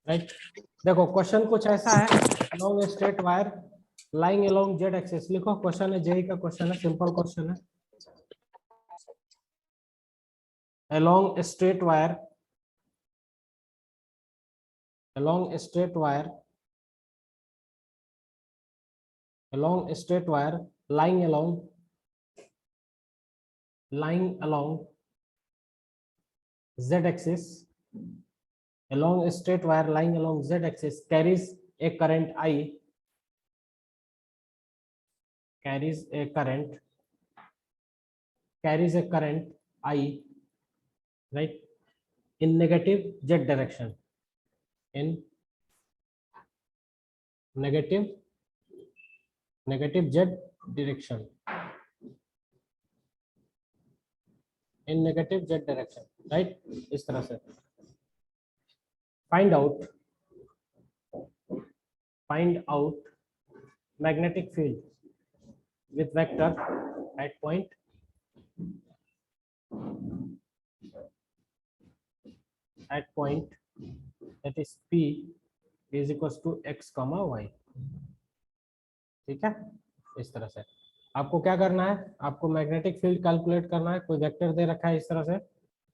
Right. देखो question कुछ ऐसा है, long straight wire lying along Z axis. लिखो क्वेश्चन है, जेई का क्वेश्चन है, सिंपल क्वेश्चन है। along straight wire along straight wire along straight wire lying along z axis along straight wire lying along z axis carries a current I, carries a current I, right, in negative z direction, in negative z direction, in negative z direction, right। इस तरह से find out magnetic field with vector at point that is P is equals to x, y। ठीक है, इस तरह से आपको क्या करना है, आपको मैग्नेटिक फील्ड कैलकुलेट करना है। कोई वेक्टर दे रखा है इस तरह से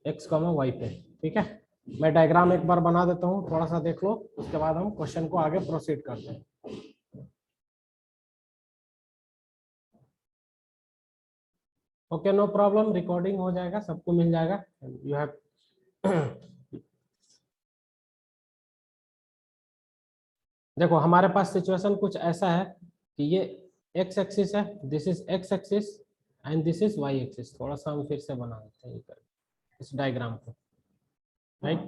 x, y पे। ठीक है, मैं डायग्राम एक बार बना देता हूँ, थोड़ा सा देख लो, उसके बाद हम क्वेश्चन को आगे प्रोसीड करते हैं। ओके, नो प्रॉब्लम, रिकॉर्डिंग हो जाएगा, सबको मिल जाएगा। यू हैव देखो हमारे पास सिचुएशन कुछ ऐसा है कि ये x एक्सिस है, this is x axis and this is y axis. थोड़ा सा हम फिर से बना देते हैं इस डायग्राम को, राइट।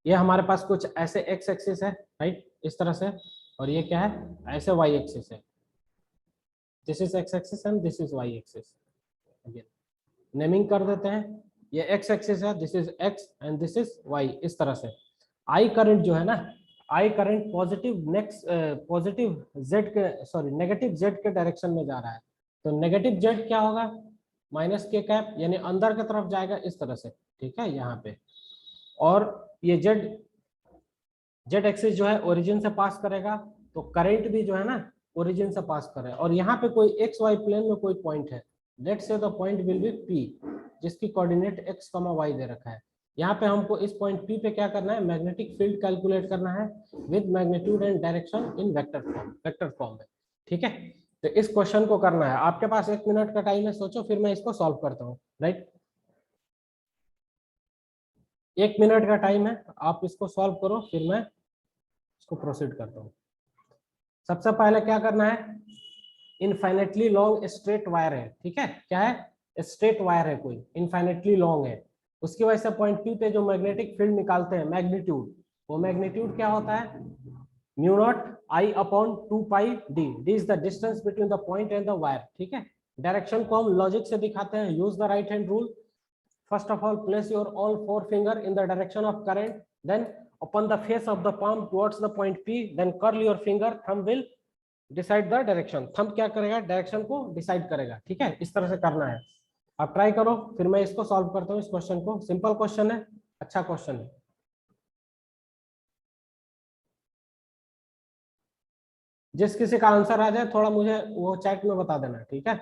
ये हमारे पास कुछ ऐसे x एक्सिस है, राइट, इस तरह से, और ये क्या है, ऐसे y एक्सिस है। This is x axis and this is y axis. Again naming कर देते हैं, ये x एक्सिस है, this is x and this is y। इस तरह से I करंट जो है ना, I करंट पॉजिटिव z के, सॉरी नेगेटिव z के डायरेक्शन में जा रहा है। तो नेगेटिव z क्या होगा, माइनस के कैप, यानी अंदर की तरफ जाएगा इस तरह से। ठीक है, यहाँ पे, और ये z एक्सिस जो है ओरिजिन से पास करेगा, तो करंट भी जो है ना ओरिजिन से पास करे। और यहाँ पे कोई एक्स वाई प्लेन में कोई पॉइंट है, let's say the point will B P, जिसकी कोऑर्डिनेट x, y दे रखा है। यहाँ पे हमको इस पॉइंट P पे क्या करना है, मैग्नेटिक फील्ड कैलकुलेट करना है with magnitude and direction in vector form में। ठीक है, तो इस क्वेश्चन को करना है। आपके पास 1 मिनट का टाइम है, सोचो, फिर मैं इसको सॉल्व करता हूँ, राइट। 1 मिनट का टाइम है, आप इसको सॉल्व करो, फिर मैं इसको प्रोसीड करता हूँ। सबसे पहले क्या करना है, इनफाइनेटली लॉन्ग स्ट्रेट वायर है। ठीक है, क्या है, स्ट्रेट वायर है, कोई इनफाइनेटली लॉन्ग है। उसकी वजह से पॉइंट P पे जो मैग्नेटिक फील्ड निकालते हैं मैग्नीट्यूड, वो मैग्नीट्यूड क्या होता है, mu naught I upon 2 pi d। d is the distance between the point and the wire. ठीक है, डायरेक्शन को हम लॉजिक से दिखाते हैं, use the right hand rule. First of all place your all 4 finger in the direction of current, then upon the face of the palm towards the point P, then curl your finger, thumb will decide the direction। thumb क्या करेगा, direction को decide करेगा। ठीक है, इस तरह से करना है। आप ट्राई करो, फिर मैं इसको सॉल्व करता हूँ इस क्वेश्चन को। सिंपल क्वेश्चन है, अच्छा क्वेश्चन है। जिस किसी का आंसर आ जाए थोड़ा मुझे वो चैट में बता देना, ठीक है।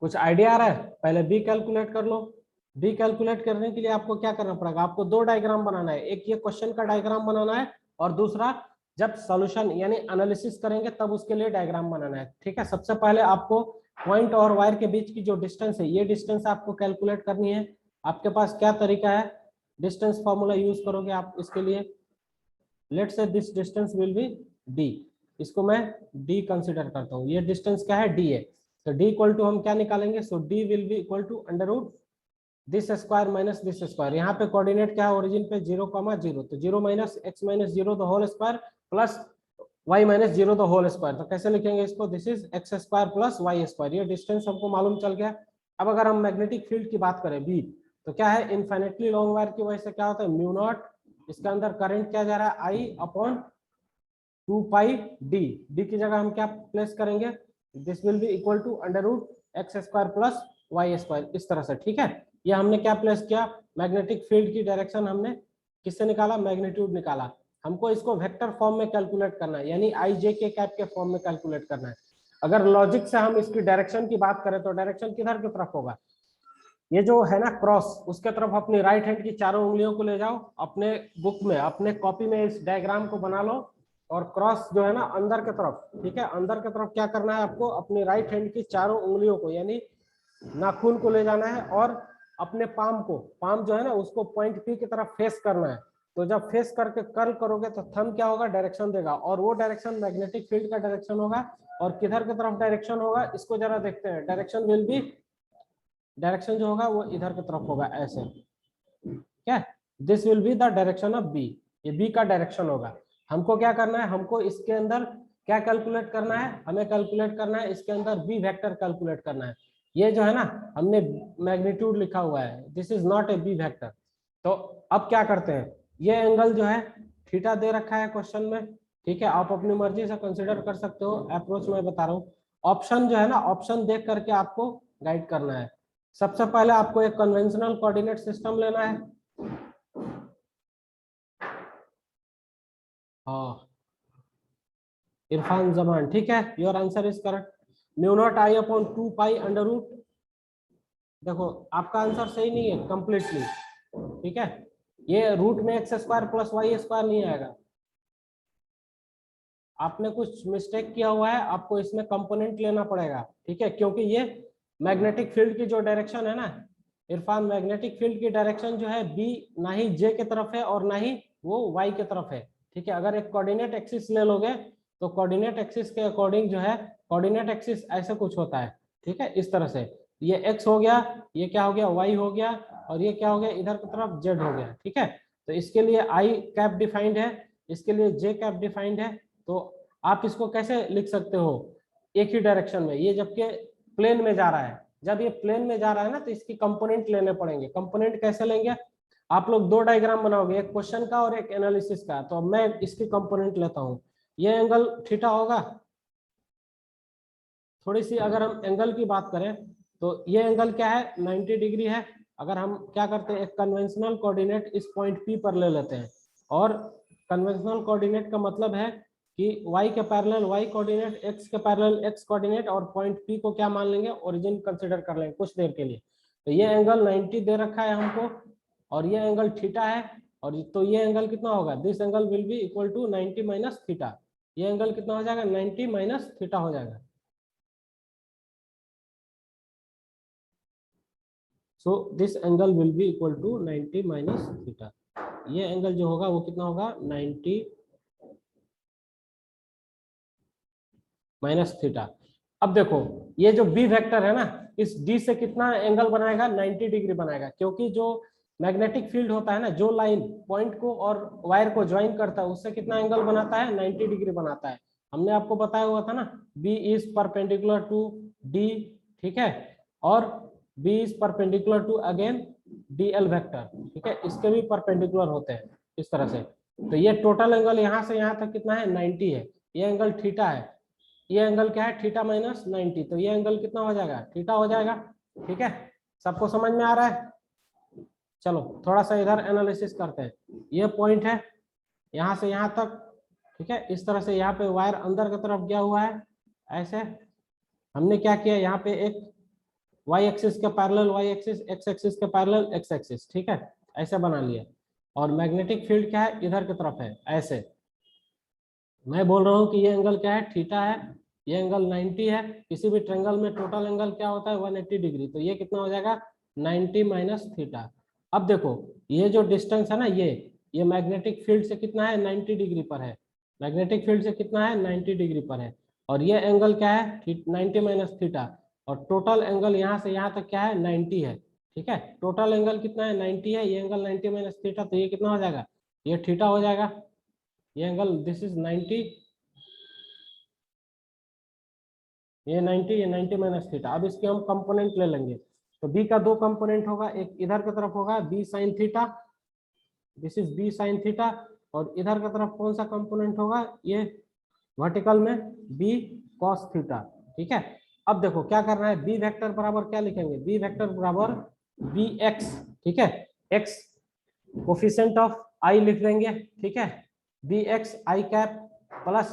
कुछ आइडिया आ रहा है, पहले बी कैलकुलेट कर लो। बी कैलकुलेट करने के लिए आपको क्या करना पड़ेगा, आपको 2 डायग्राम बनाना है। एक ये क्वेश्चन का डायग्राम बनाना है, और दूसरा जब सॉल्यूशन यानी एनालिसिस करेंगे तब उसके लिए डायग्राम बनाना है। ठीक है, सबसे पहले आपको पॉइंट और वायर के बीच की जो डिस्टेंस है, ये डिस्टेंस आपको कैलकुलेट करनी है। आपके पास क्या तरीका है, डिस्टेंस फॉर्मूला यूज करोगे आप इसके लिए। Let's say this distance will be D, इसको मैं डी कंसिडर करता हूँ। ये डिस्टेंस क्या है, डी है। तो d इक्वल टू हम क्या निकालेंगे, so d will be equal to under root this square minus this square. यहाँ पे कोऑर्डिनेट क्या है, ओरिजिन पे 0, 0, तो 0 minus x minus 0 the whole square plus y minus 0 the whole square. तो कैसे लिखेंगे इसको, this is x square plus y square. ये डिस्टेंस हमको मालूम चल गया। अब अगर हम मैग्नेटिक फील्ड की बात करें b, तो क्या है, इन्फिनिटली लॉन्ग वायर की वजह से क्या होता है, म्यू नॉट, इसके अंदर करंट क्या जा रहा है, I upon 2 pi D, D की जगह हम क्या प्लेस करेंगे, this will be equal to under root x square plus Y square, इस तरह से। ठीक है, ये हमने क्या प्लेस किया, मैग्नेटिक फील्ड की डायरेक्शन हमने किससे निकाला, मैग्नीट्यूड निकाला। हमको इसको वेक्टर फॉर्म में कैलकुलेट करना है, यानी आई जे के कैप के फॉर्म में कैलकुलेट करना है। अगर लॉजिक से हम इसकी डायरेक्शन की बात करें तो डायरेक्शन किधर की तरफ होगा, ये जो है ना क्रॉस, उसके तरफ अपनी राइट हैंड की चारों उंगलियों को ले जाओ, अपने बुक में अपने कॉपी में इस डायग्राम को बना लो, और क्रॉस जो है ना अंदर के तरफ, ठीक है, अंदर के तरफ क्या करना है आपको, अपनी राइट हैंड की चारों उंगलियों को यानी नाखून को ले जाना है, और अपने पाम को, पाम जो है ना उसको पॉइंट पी की तरफ फेस करना है। तो जब फेस करके कर्ल करोगे तो थंब क्या होगा, डायरेक्शन देगा, और वो डायरेक्शन मैग्नेटिक फील्ड का डायरेक्शन होगा। और किधर की तरफ डायरेक्शन होगा, इसको जरा देखते हैं, डायरेक्शन विल बी, डायरेक्शन जो होगा वो इधर की तरफ होगा, ऐसे, क्या, this will be the direction of B, ये बी का डायरेक्शन होगा। हमको क्या करना है, हमको इसके अंदर क्या कैलकुलेट करना है, हमें कैलकुलेट करना है इसके अंदर बी वेक्टर कैलकुलेट करना है। ये जो है ना हमने मैग्नीट्यूड लिखा हुआ है, this is not a B vector. तो अब क्या करते हैं, ये एंगल जो है थीटा दे रखा है क्वेश्चन में, ठीक है, आप अपनी मर्जी से कंसिडर कर सकते हो, अप्रोच मैं बता रहा हूँ। ऑप्शन जो है ना, ऑप्शन देख करके आपको गाइड करना है। सबसे पहले आपको एक कन्वेंशनल कोऑर्डिनेट सिस्टम लेना है। हाँ, इरफान जमान, ठीक है, your answer is correct, mu naught I upon 2 pi under root. देखो आपका आंसर सही नहीं है कंप्लीटली, ठीक है, ये रूट में X square plus Y square नहीं आएगा, आपने कुछ मिस्टेक किया हुआ है, आपको इसमें कंपोनेंट लेना पड़ेगा, ठीक है, क्योंकि ये मैग्नेटिक फील्ड की जो डायरेक्शन है ना इरफान, मैग्नेटिक फील्ड की डायरेक्शन जो है बी ना ही जे की तरफ है और ना ही वो वाई की तरफ है, ठीक है। अगर एक कोऑर्डिनेट एक्सिस ले लोगे तो कोऑर्डिनेट एक्सिस के अकॉर्डिंग जो है, कोऑर्डिनेट एक्सिस ऐसे कुछ होता है, ठीक है, इस तरह से, ये एक्स हो गया, ये क्या हो गया, वाई हो गया, और ये क्या हो गया, इधर की तरफ जेड हो गया, ठीक है। तो इसके लिए आई कैप डिफाइंड है, इसके लिए जे कैप डिफाइंड है। तो आप इसको कैसे लिख सकते हो, एक ही डायरेक्शन में, ये जबकि प्लेन में जा रहा है, जब ये प्लेन में जा रहा है ना तो इसकी कंपोनेंट लेने पड़ेंगे। कंपोनेंट कैसे लेंगे, आप लोग दो डायग्राम बनाओगे, एक क्वेश्चन का और एक एनालिसिस का, तो मैं इसकी कंपोनेंट लेता हूँ। ये एंगल थीटा होगा, थोड़ी सी अगर हम एंगल की बात करें तो ये एंगल क्या है, 90 डिग्री है। अगर हम क्या करते हैं, एक कन्वेंशनल कोऑर्डिनेट इस पॉइंट पी पर ले लेते हैं, और कन्वेंशनल कोऑर्डिनेट का मतलब है कि y के पैरेलल y कोऑर्डिनेट, x के पैरेलल x कोऑर्डिनेट, और पॉइंट p को क्या मान लेंगे, ओरिजिन कंसीडर कर लेंगे कुछ देर के लिए। तो ये एंगल 90 दे रखा है हमको, और ये एंगल थीटा है, और तो ये एंगल कितना होगा, this angle will be equal to 90 minus theta. ये एंगल कितना हो जाएगा, 90 माइनस थीटा हो जाएगा। So this angle will be equal to 90 minus theta. ये एंगल जो होगा वो कितना होगा, 90 माइनस थीटा। अब देखो ये जो बी वेक्टर है ना, इस डी से कितना एंगल बनाएगा, 90 डिग्री बनाएगा, क्योंकि जो मैग्नेटिक फील्ड होता है ना, जो लाइन पॉइंट को और वायर को ज्वाइन करता है उससे कितना एंगल बनाता है, 90 डिग्री बनाता है। हमने आपको बताया हुआ था ना, B is perpendicular to D, ठीक है, और B is perpendicular to again D L vector, ठीक है, इसके भी परपेंडिकुलर होते हैं इस तरह से। तो ये टोटल एंगल यहाँ से यहाँ तक कितना है, 90 है, ये एंगल थीटा है, ये एंगल क्या है, थीटा माइनस 90, तो ये एंगल कितना हो जाएगा, थीटा हो जाएगा, ठीक है, सबको समझ में आ रहा है। चलो थोड़ा सा इधर एनालिसिस करते हैं, ये पॉइंट है यहाँ से यहाँ तक, ठीक है, इस तरह से यहाँ पे वायर अंदर की तरफ गया हुआ है, ऐसे हमने क्या किया, यहाँ पे एक y एक्सिस के parallel y axis, x axis के पैरेलल x एक्सिस, ठीक है, ऐसे बना लिया, और मैग्नेटिक फील्ड क्या है, इधर की तरफ है, ऐसे। मैं बोल रहा हूँ कि ये एंगल क्या है, थीटा है, ये एंगल 90 है, किसी भी ट्रायंगल में टोटल एंगल क्या होता है, 180 डिग्री, तो ये कितना हो जाएगा, 90 माइनस थीटा। अब देखो ये जो डिस्टेंस है ना, ये मैग्नेटिक फील्ड से कितना है, 90 डिग्री पर है, मैग्नेटिक फील्ड से कितना है, 90 डिग्री पर है, और ये एंगल क्या है, 90 माइनस थीटा, और टोटल एंगल यहाँ से यहाँ तक क्या है, 90 है, ठीक है, टोटल एंगल कितना है, 90 है, ये एंगल 90 माइनस थीटा, तो ये कितना हो जाएगा, ये थीटा हो जाएगा, ये एंगल दिस इज 90, ये 90, ये 90 माइनस थीटा। अब इसके हम कंपोनेंट ले लेंगे, तो बी का दो कंपोनेंट होगा, एक इधर की तरफ होगा B sine theta, this is B sine theta, और इधर की तरफ कौन सा कंपोनेंट होगा, ये वर्टिकल में बी कॉस थीटा। ठीक है, अब देखो क्या करना है, बी वेक्टर बराबर क्या लिखेंगे, बी वेक्टर बराबर बी एक्स, ठीक है, एक्स कोफिशिएंट ऑफ आई लिख देंगे, ठीक है, बी एक्स आई कैप प्लस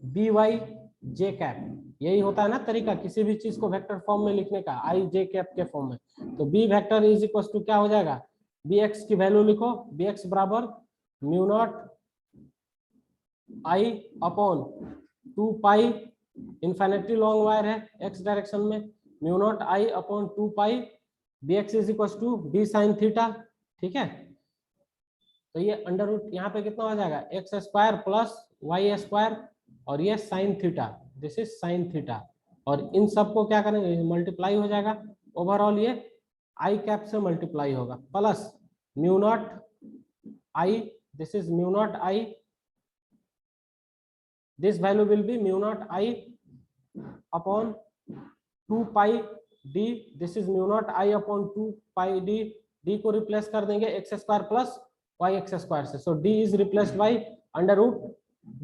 बी वाई जे कैप। यही होता है ना तरीका किसी भी चीज को वेक्टर फॉर्म में लिखने का, आई जे कैप के फॉर्म में। तो B vector is equal to क्या हो जाएगा, बी एक्स की वैल्यू लिखो, बी एक्स बराबर mu naught I upon 2 pi, infinity long wire है एक्स डायरेक्शन में, mu naught I upon 2 pi B X is equal to B sine theta. ठीक है, तो ये अंडर रूट यहाँ पे कितना हो जाएगा, X square plus Y square, और ये sine theta, this is sine theta, और इन सबको क्या करेंगे, मल्टीप्लाई हो जाएगा, ओवरऑल ये आई कैप से मल्टीप्लाई होगा, plus mu naught I, this is mu naught I, this value will be mu naught I upon 2 pi d, this is mu naught I upon 2 pi d, d को replace कर देंगे X square plus Y X square से, so d is replaced by under root,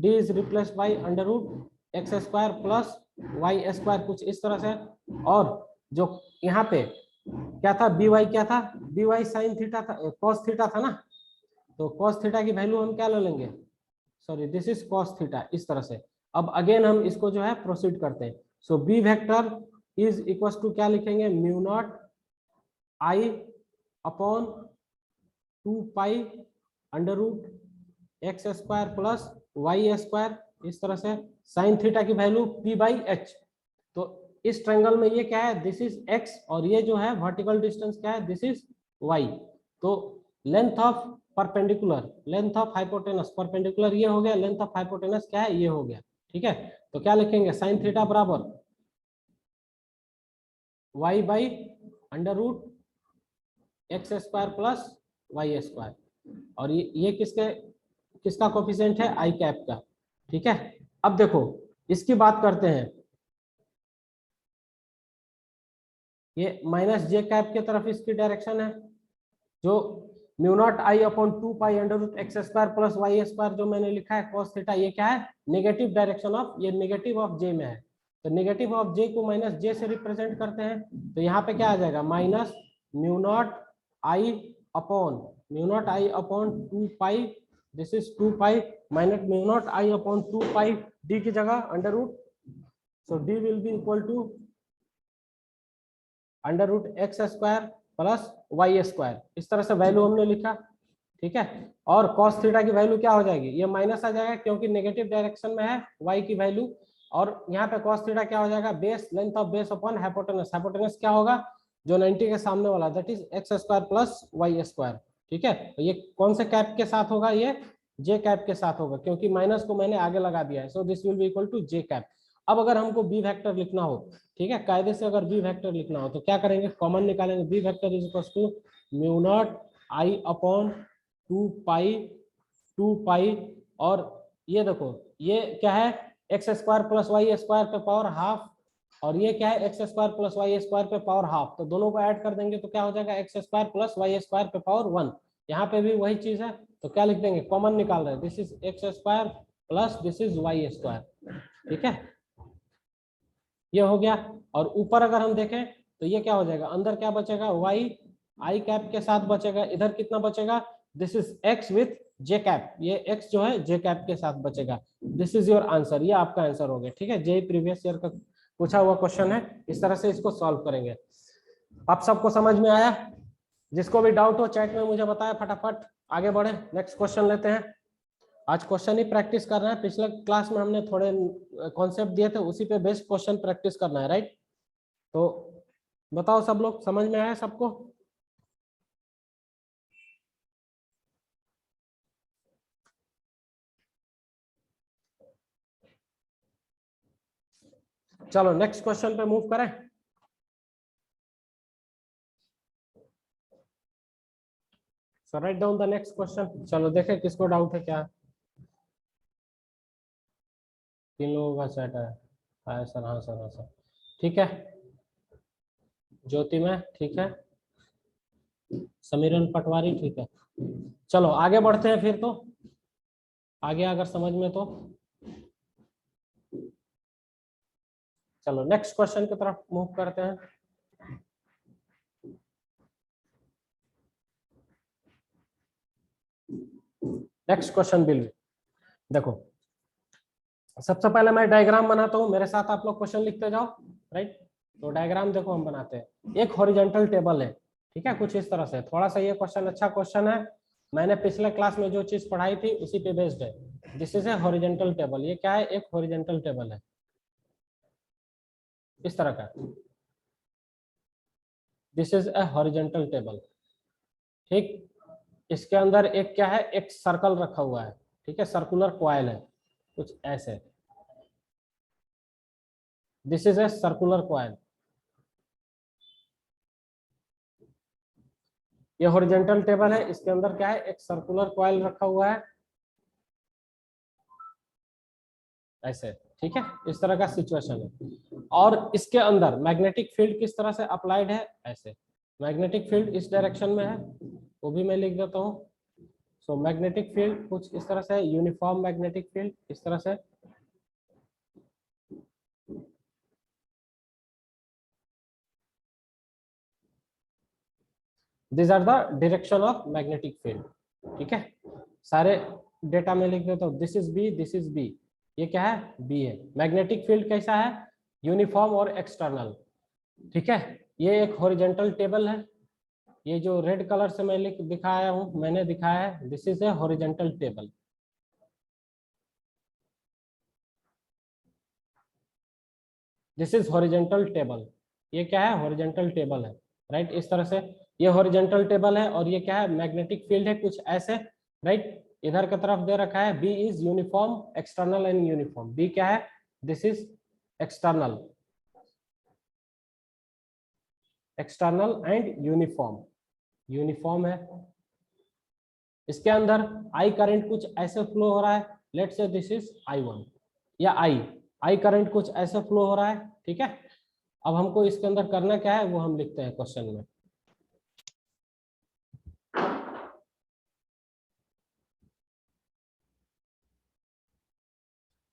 d is replaced by under root x square plus Y square, कुछ इस तरह से। और जो यहाँ पे क्या था, बी वाई क्या था, बी वाई साइन थीटा था, कॉस थीटा था ना, तो कॉस थीटा की वैल्यू हम क्या ले लेंगे, sorry this is cos theta, इस तरह से। अब अगेन हम इसको जो है प्रोसीड करते हैं, so B vector is equal to क्या लिखेंगे, mu naught I upon 2 pi under root x square plus Y square, इस तरह से, साइन थीटा की वैल्यू पी बाई एच। तो इस ट्रायंगल में ये क्या है, दिस इज एक्स, और ये जो है वर्टिकल डिस्टेंस क्या है, दिस इज वाई। तो length of perpendicular, length of hypotenuse, perpendicular ये हो गया, लेंथ ऑफ हाइपोटेनस क्या है, ये हो गया। ठीक है, तो क्या लिखेंगे, साइन थीटा बराबर Y by under root x square plus Y square, और ये किसके, किसका कोफिशिएंट है, आई कैप का। ठीक है, अब देखो इसकी बात करते हैं, ये माइनस जे कैप की तरफ इसकी डायरेक्शन है, जो mu naught I upon 2 pi under root x square plus Y square जो मैंने लिखा है कॉस थीटा, ये क्या है, नेगेटिव डायरेक्शन ऑफ, ये नेगेटिव ऑफ जे में है, तो नेगेटिव ऑफ जे को माइनस जे से रिप्रेजेंट करते हैं, तो यहाँ पे क्या आ जाएगा, minus mu naught I upon, mu naught I upon 2 pi, this is 2 pi minus mu naught I upon 2 pi D की जगह under root, so D will be equal to under root x square plus Y square, इस तरह से value हमने लिखा। ठीक है, और cos थीटा की वैल्यू क्या हो जाएगी, ये माइनस आ जाएगा क्योंकि नेगेटिव डायरेक्शन में है y की वैल्यू, और यहाँ पे cos थीटा क्या हो जाएगा, base, length of base upon hypotenuse, hypotenuse क्या होगा, जो 90 के सामने वाला, that is X square plus Y square. ठीक है, तो ये कौन से कैप के साथ होगा, ये जे कैप के साथ होगा, क्योंकि माइनस को मैंने आगे लगा दिया है, so this will be equal to J cap. अब अगर हमको बी वेक्टर लिखना हो, ठीक है, कायदे से अगर बी वेक्टर लिखना हो तो क्या करेंगे, कॉमन निकालेंगे, B vector is equal to mu naught I upon 2 pi, और ये देखो ये क्या है, X square plus Y square पे पावर हाफ, और ये क्या है, X square plus Y square पे पावर हाफ, तो दोनों को ऐड कर देंगे तो क्या हो जाएगा, X square plus Y square पे पावर 1। यहाँ पे भी वही चीज है, तो क्या लिख देंगे, कॉमन निकाल रहे हैं, this is X square plus this is Y square. ठीक है, ये हो गया, और ऊपर अगर हम देखें तो ये क्या हो जाएगा, अंदर क्या बचेगा, y आई कैप के साथ बचेगा, इधर कितना बचेगा, this is x with J cap, ये x जो है जे कैप के साथ बचेगा, दिस इज योर आंसर, ये आपका आंसर हो गया। ठीक है, जे प्रीवियस ईयर का पूछा हुआ क्वेश्चन है, इस तरह से इसको सॉल्व करेंगे। आप सबको समझ में आया, जिसको भी डाउट हो चैट में मुझे बताया, फटाफट आगे बढ़े, नेक्स्ट क्वेश्चन लेते हैं। आज क्वेश्चन ही प्रैक्टिस करना है, पिछले क्लास में हमने थोड़े कॉन्सेप्ट दिए थे, उसी पे बेस्ड क्वेश्चन प्रैक्टिस करना है, राइट। तो बताओ सब लोग, समझ में आया सबको, चलो नेक्स्ट क्वेश्चन पे मूव करें। So write down the next question, चलो देखें किसको डाउट है क्या। 3 लोगों का सेट है, हाँ सर, हाँ सर, हाँ सर, ठीक है। ज्योतिमय ठीक है, समीरन पटवारी ठीक है। चलो आगे बढ़ते हैं फिर, तो आगे अगर समझ में तो चलो नेक्स्ट क्वेश्चन की तरफ मूव करते हैं। नेक्स्ट क्वेश्चन बिल, देखो सबसे पहले मैं डायग्राम बनाता हूँ, मेरे साथ आप लोग क्वेश्चन लिखते जाओ, राइट। तो डायग्राम देखो हम बनाते हैं, एक हॉरिजॉन्टल टेबल है, ठीक है, कुछ इस तरह से। थोड़ा सा ये क्वेश्चन अच्छा क्वेश्चन है, मैंने पिछले क्लास में जो चीज पढ़ाई थी उसी पे बेस्ड है। This is a horizontal table, ये क्या है, एक हॉरिजॉन्टल टेबल है इस तरह का। This is a horizontal table, ठीक। इसके अंदर एक क्या है, एक सर्कल रखा हुआ है, ठीक है, सर्कुलर कॉइल है कुछ ऐसे। This is a circular coil, ये हॉरिजॉन्टल टेबल है, इसके अंदर क्या है, एक सर्कुलर कॉइल रखा हुआ है ऐसे, ठीक है, इस तरह का सिचुएशन है। और इसके अंदर मैग्नेटिक फील्ड किस तरह से अप्लाइड है, ऐसे। मैग्नेटिक फील्ड इस डायरेक्शन में है, वो भी मैं लिख देता हूँ। सो मैग्नेटिक फील्ड कुछ इस तरह से, यूनिफॉर्म मैग्नेटिक फील्ड इस तरह से। This are the direction of magnetic field, ठीक है। सारे डेटा में लिख देता हूँ, this is B, this is B, ये क्या है, बी है। मैग्नेटिक फील्ड कैसा है, यूनिफॉर्म और एक्सटर्नल, ठीक है। ये एक हॉरिजॉन्टल टेबल है, ये जो रेड कलर से मैं लिख दिखाया हूं, मैंने दिखाया है, this is a horizontal table. This is horizontal table, ये क्या है, हॉरिजॉन्टल टेबल है, राइट, इस तरह से। ये हॉरिजॉन्टल टेबल है और ये क्या है, मैग्नेटिक फील्ड है कुछ ऐसे, राइट। इधर की तरफ दे रखा है, B is uniform, external and uniform. B क्या है, this is external, external and uniform, uniform है। इसके अंदर आई करंट कुछ ऐसे फ्लो हो रहा है, let's say this is I1 या आई करंट कुछ ऐसे फ्लो हो रहा है, ठीक है। अब हमको इसके अंदर करना क्या है वो हम लिखते हैं क्वेश्चन में।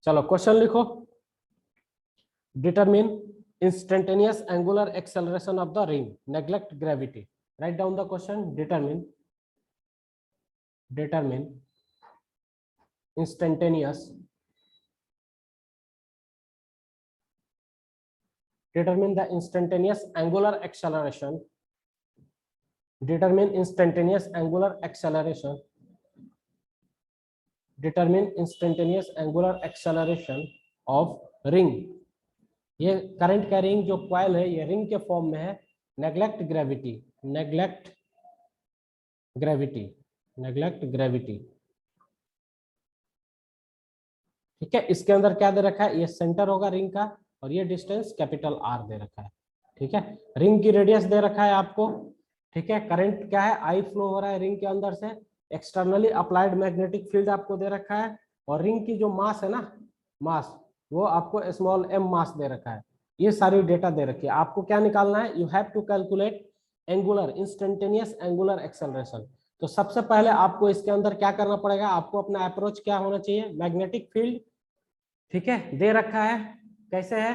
चलो क्वेश्चन लिखो, determine instantaneous angular acceleration of the ring, neglect gravity. Write down the question, determine instantaneous, determine the instantaneous angular acceleration, determine instantaneous angular acceleration, determine instantaneous angular acceleration of ring. ये current का ring जो coil है ये ring के form में है, neglect gravity, neglect gravity, neglect gravity, ठीक है। इसके अंदर क्या दे रखा है, ये सेंटर होगा रिंग का और ये डिस्टेंस कैपिटल आर दे रखा है, ठीक है। रिंग की रेडियस दे रखा है आपको, ठीक है। करंट क्या है, आई फ्लो हो रहा है रिंग के अंदर से, एक्सटर्नली अप्लाइड मैग्नेटिक फील्ड आपको दे रखा है, और रिंग की जो मास है ना, मास, वो आपको स्मॉल m मास दे रखा है। ये सारी डेटा दे रखी है, आपको क्या निकालना है, you have to calculate angular, instantaneous angular acceleration. तो सबसे पहले आपको इसके अंदर क्या करना पड़ेगा, आपको अपना अप्रोच क्या होना चाहिए, मैग्नेटिक फील्ड, ठीक है, दे रखा है, कैसे है,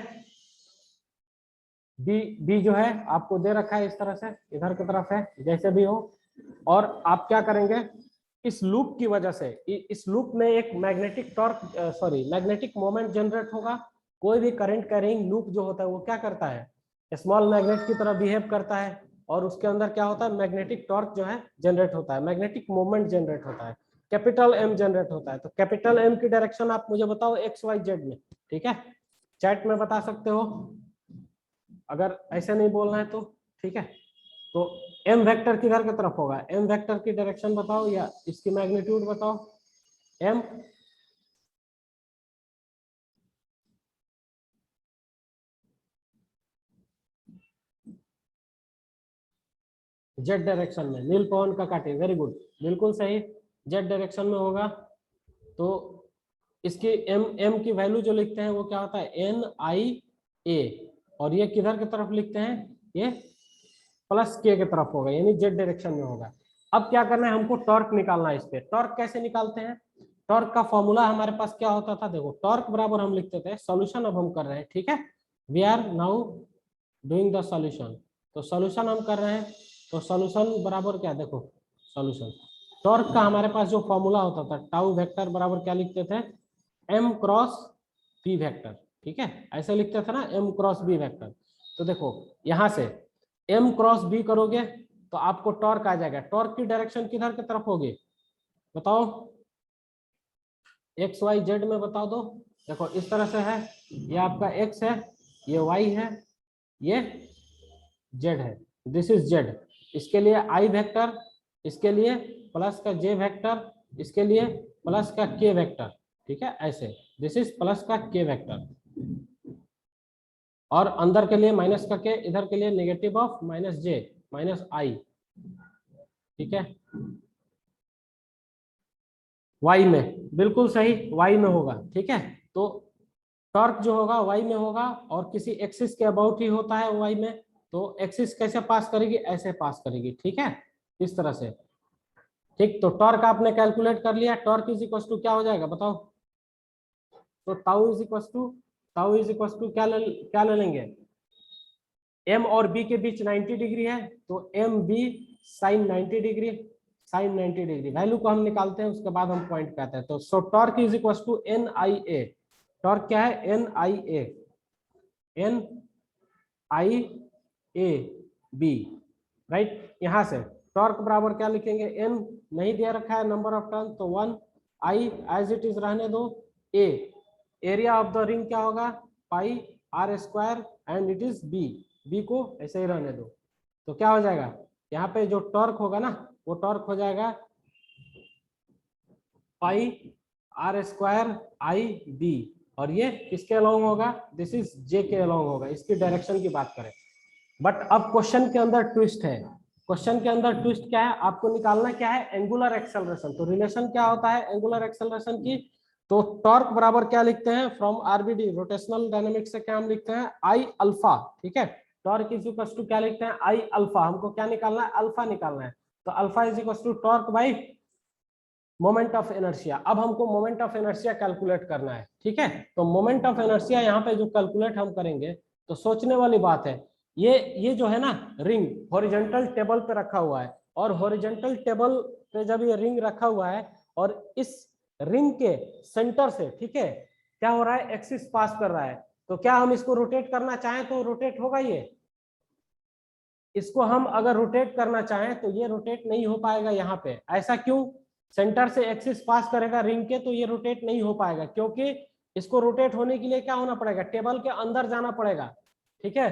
बी जो है आपको दे रखा है इस तरह से, इधर की तरफ है, जैसे भी हो। और आप क्या करेंगे, इस लूप की वजह से, इस लूप में एक magnetic torque, sorry magnetic moment generate होगा। कोई भी करंट कैरिंग लूप जो होता है वो क्या करता है, स्मॉल मैग्नेट की तरह बिहेव करता है, और उसके अंदर क्या होता है, मैग्नेटिक टॉर्क जो है जनरेट होता है, मैग्नेटिक मोमेंट जनरेट होता है, कैपिटल M जनरेट होता है। तो कैपिटल M की डायरेक्शन आप मुझे बताओ XYZ में, ठीक है, चैट में बता सकते हो, अगर ऐसे नहीं बोलना है तो, ठीक है। तो M वेक्टर किधर की तरफ होगा, M वेक्टर की डायरेक्शन बताओ या इसकी मैग्नीट्यूड बताओ, M Z डायरेक्शन में, नील पवन का काटे, वेरी गुड, बिल्कुल सही, Z डायरेक्शन में होगा। तो इसकी M की वैल्यू जो लिखते हैं वो क्या होता है, NIA, और ये किधर की तरफ लिखते हैं, ये प्लस के की तरफ होगा, यानी जेड डायरेक्शन में होगा। अब क्या करना है, हमको टॉर्क निकालना है इस पे। टॉर्क कैसे निकालते हैं, टॉर्क का फॉर्मूला हमारे पास क्या होता था, देखो टॉर्क बराबर हम लिखते थे, सॉल्यूशन अब हम कर रहे हैं, ठीक है, we are now doing the solution. तो सॉल्यूशन हम कर रहे हैं, तो सॉल्यूशन बराबर क्या, देखो सॉल्यूशन टॉर्क का हमारे पास जो फॉर्मूला होता था, टाउ वेक्टर बराबर क्या लिखते थे, एम क्रॉस बी वेक्टर, ठीक है, ऐसे लिखते थे ना, एम क्रॉस बी वेक्टर। तो देखो यहाँ से एम क्रॉस बी करोगे तो आपको टॉर्क आ जाएगा। टॉर्क की डायरेक्शन किधर की तरफ होगी, बताओ, एक्स वाई जेड में बताओ दो। देखो इस तरह से है, ये आपका एक्स है, ये वाई है, ये जेड है, दिस इज जेड। इसके लिए आई वेक्टर, इसके लिए प्लस का जे वेक्टर, इसके लिए प्लस का के वेक्टर, ठीक है, ऐसे दिस इज प्लस का के वेक्टर, और अंदर के लिए माइनस का के, इधर के लिए negative of minus J minus I, ठीक है, वाई में, बिल्कुल सही वाई में होगा, ठीक है। तो टॉर्क जो होगा वाई में होगा, और किसी एक्सिस के अबाउट ही होता है वाई में, तो एक्सिस कैसे पास करेगी, ऐसे पास करेगी, ठीक है, इस तरह से, ठीक। तो टॉर्क आपने कैलकुलेट कर लिया, टॉर्क इज इक्वल टू क्या हो जाएगा बताओ, तो ताउ इज इक्वल टू क्या ले लेंगे, एम और बी के बीच 90 डिग्री है, तो M B sine 90 degree, sine 90 degree value को हम निकालते हैं, उसके बाद हम पॉइंट कहते हैं। तो so torque is equal to N I A, torque क्या है, N I A, N I A B, right. यहां से टॉर्क बराबर क्या लिखेंगे, एन नहीं दिया रखा है नंबर ऑफ टर्न, तो 1, आई एज इट इज रहने दो, a area of the ring क्या होगा, pi are square, and it is B, B को ऐसे ही रहने दो। तो क्या हो जाएगा, यहाँ पे जो टॉर्क होगा ना, वो टॉर्क हो जाएगा पाई आर स्क्वायर आई बी, और ये किसके अलोंग होगा, दिस इज जे के अलोंग होगा, इसकी डायरेक्शन की बात करें। बट अब क्वेश्चन के अंदर ट्विस्ट है, क्वेश्चन के अंदर ट्विस्ट क्या है, आपको निकालना क्या है, एंगुलर एक्सेलरेशन। तो रिलेशन क्या होता है एंगुलर एक्सेलरेशन की, तो टॉर्क बराबर क्या लिखते हैं, फ्रॉम आरबीडी रोटेशनल डायनामिक्स से क्या हम लिखते हैं, आई अल्फा, ठीक है, टॉर्क इज इक्वल टू क्या लिखते हैं, आई अल्फा, हमको क्या निकालना है, अल्फा निकालना है, तो alpha is equal to torque by moment of inertia. अब हमको मोमेंट ऑफ इनर्शिया कैलकुलेट करना है, ठीक है। तो मोमेंट ऑफ इनर्शिया यहाँ पे जो कैलकुलेट हम करेंगे, तो सोचने वाली बात है, ये जो है ना रिंग हॉरिजॉन्टल टेबल पे रखा हुआ है, और हॉरिजॉन्टल टेबल पे जब ये रिंग रखा हुआ है, और इस रिंग के सेंटर से, ठीक है, क्या हो रहा है, एक्सिस पास कर रहा है, तो क्या हम इसको रोटेट करना चाहें तो रोटेट होगा, ये इसको हम अगर रोटेट करना चाहें तो ये रोटेट नहीं हो पाएगा यहाँ पे। ऐसा क्यों, सेंटर से एक्सिस पास करेगा रिंग के, तो ये रोटेट नहीं हो पाएगा, क्योंकि इसको रोटेट होने के लिए क्या होना पड़ेगा, टेबल के अंदर जाना पड़ेगा, ठीक है।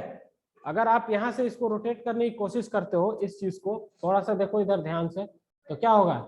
अगर आप यहाँ से इसको रोटेट करने की कोशिश करते हो, इस चीज को थोड़ा सा देखो इधर ध्यान से, तो क्या होगा,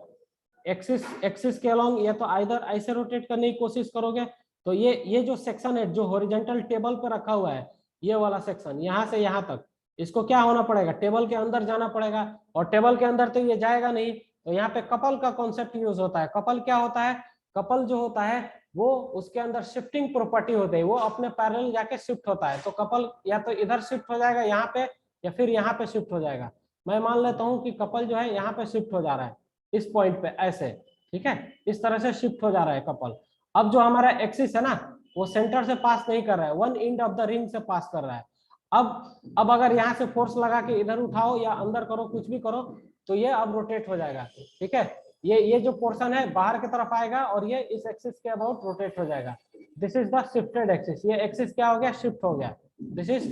एक्सिस के अलोंग या तो आइदर ऐसे रोटेट करने की कोशिश करोगे, तो ये जो सेक्शन है जो हॉरिजॉन्टल टेबल पर रखा हुआ है, ये वाला सेक्शन यहाँ से यहाँ तक, इसको क्या होना पड़ेगा, टेबल के अंदर जाना पड़ेगा, और टेबल के अंदर तो ये जाएगा नहीं, तो यहाँ पे कपल का कॉन्सेप्ट यूज होता है। कपल क्या होता है, कपल जो होता है वो उसके अंदर शिफ्टिंग प्रॉपर्टी होती है, वो अपने पैरेलल जाके शिफ्ट होता है, तो कपल या तो इधर शिफ्ट हो जाएगा यहाँ पे, या फिर यहाँ पे शिफ्ट हो जाएगा। मैं मान लेता हूँ कि कपल जो है यहाँ पे शिफ्ट हो जा रहा है, इस पॉइंट पे ऐसे, ठीक है, इस तरह से शिफ्ट हो जा रहा है कपल। अब जो हमारा एक्सिस है ना, वो सेंटर से पास नहीं कर रहा है, one end of the ring से पास कर रहा है। अब अगर यहाँ से फोर्स लगा के इधर उठाओ या अंदर करो, कुछ भी करो, तो ये अब रोटेट हो जाएगा, ठीक है, ये जो पोर्शन है बाहर की तरफ आएगा, और ये इस एक्सिस के अबाउट रोटेट हो जाएगा। This is the shifted axis, ये एक्सिस क्या हो गया, शिफ्ट हो गया, दिस इज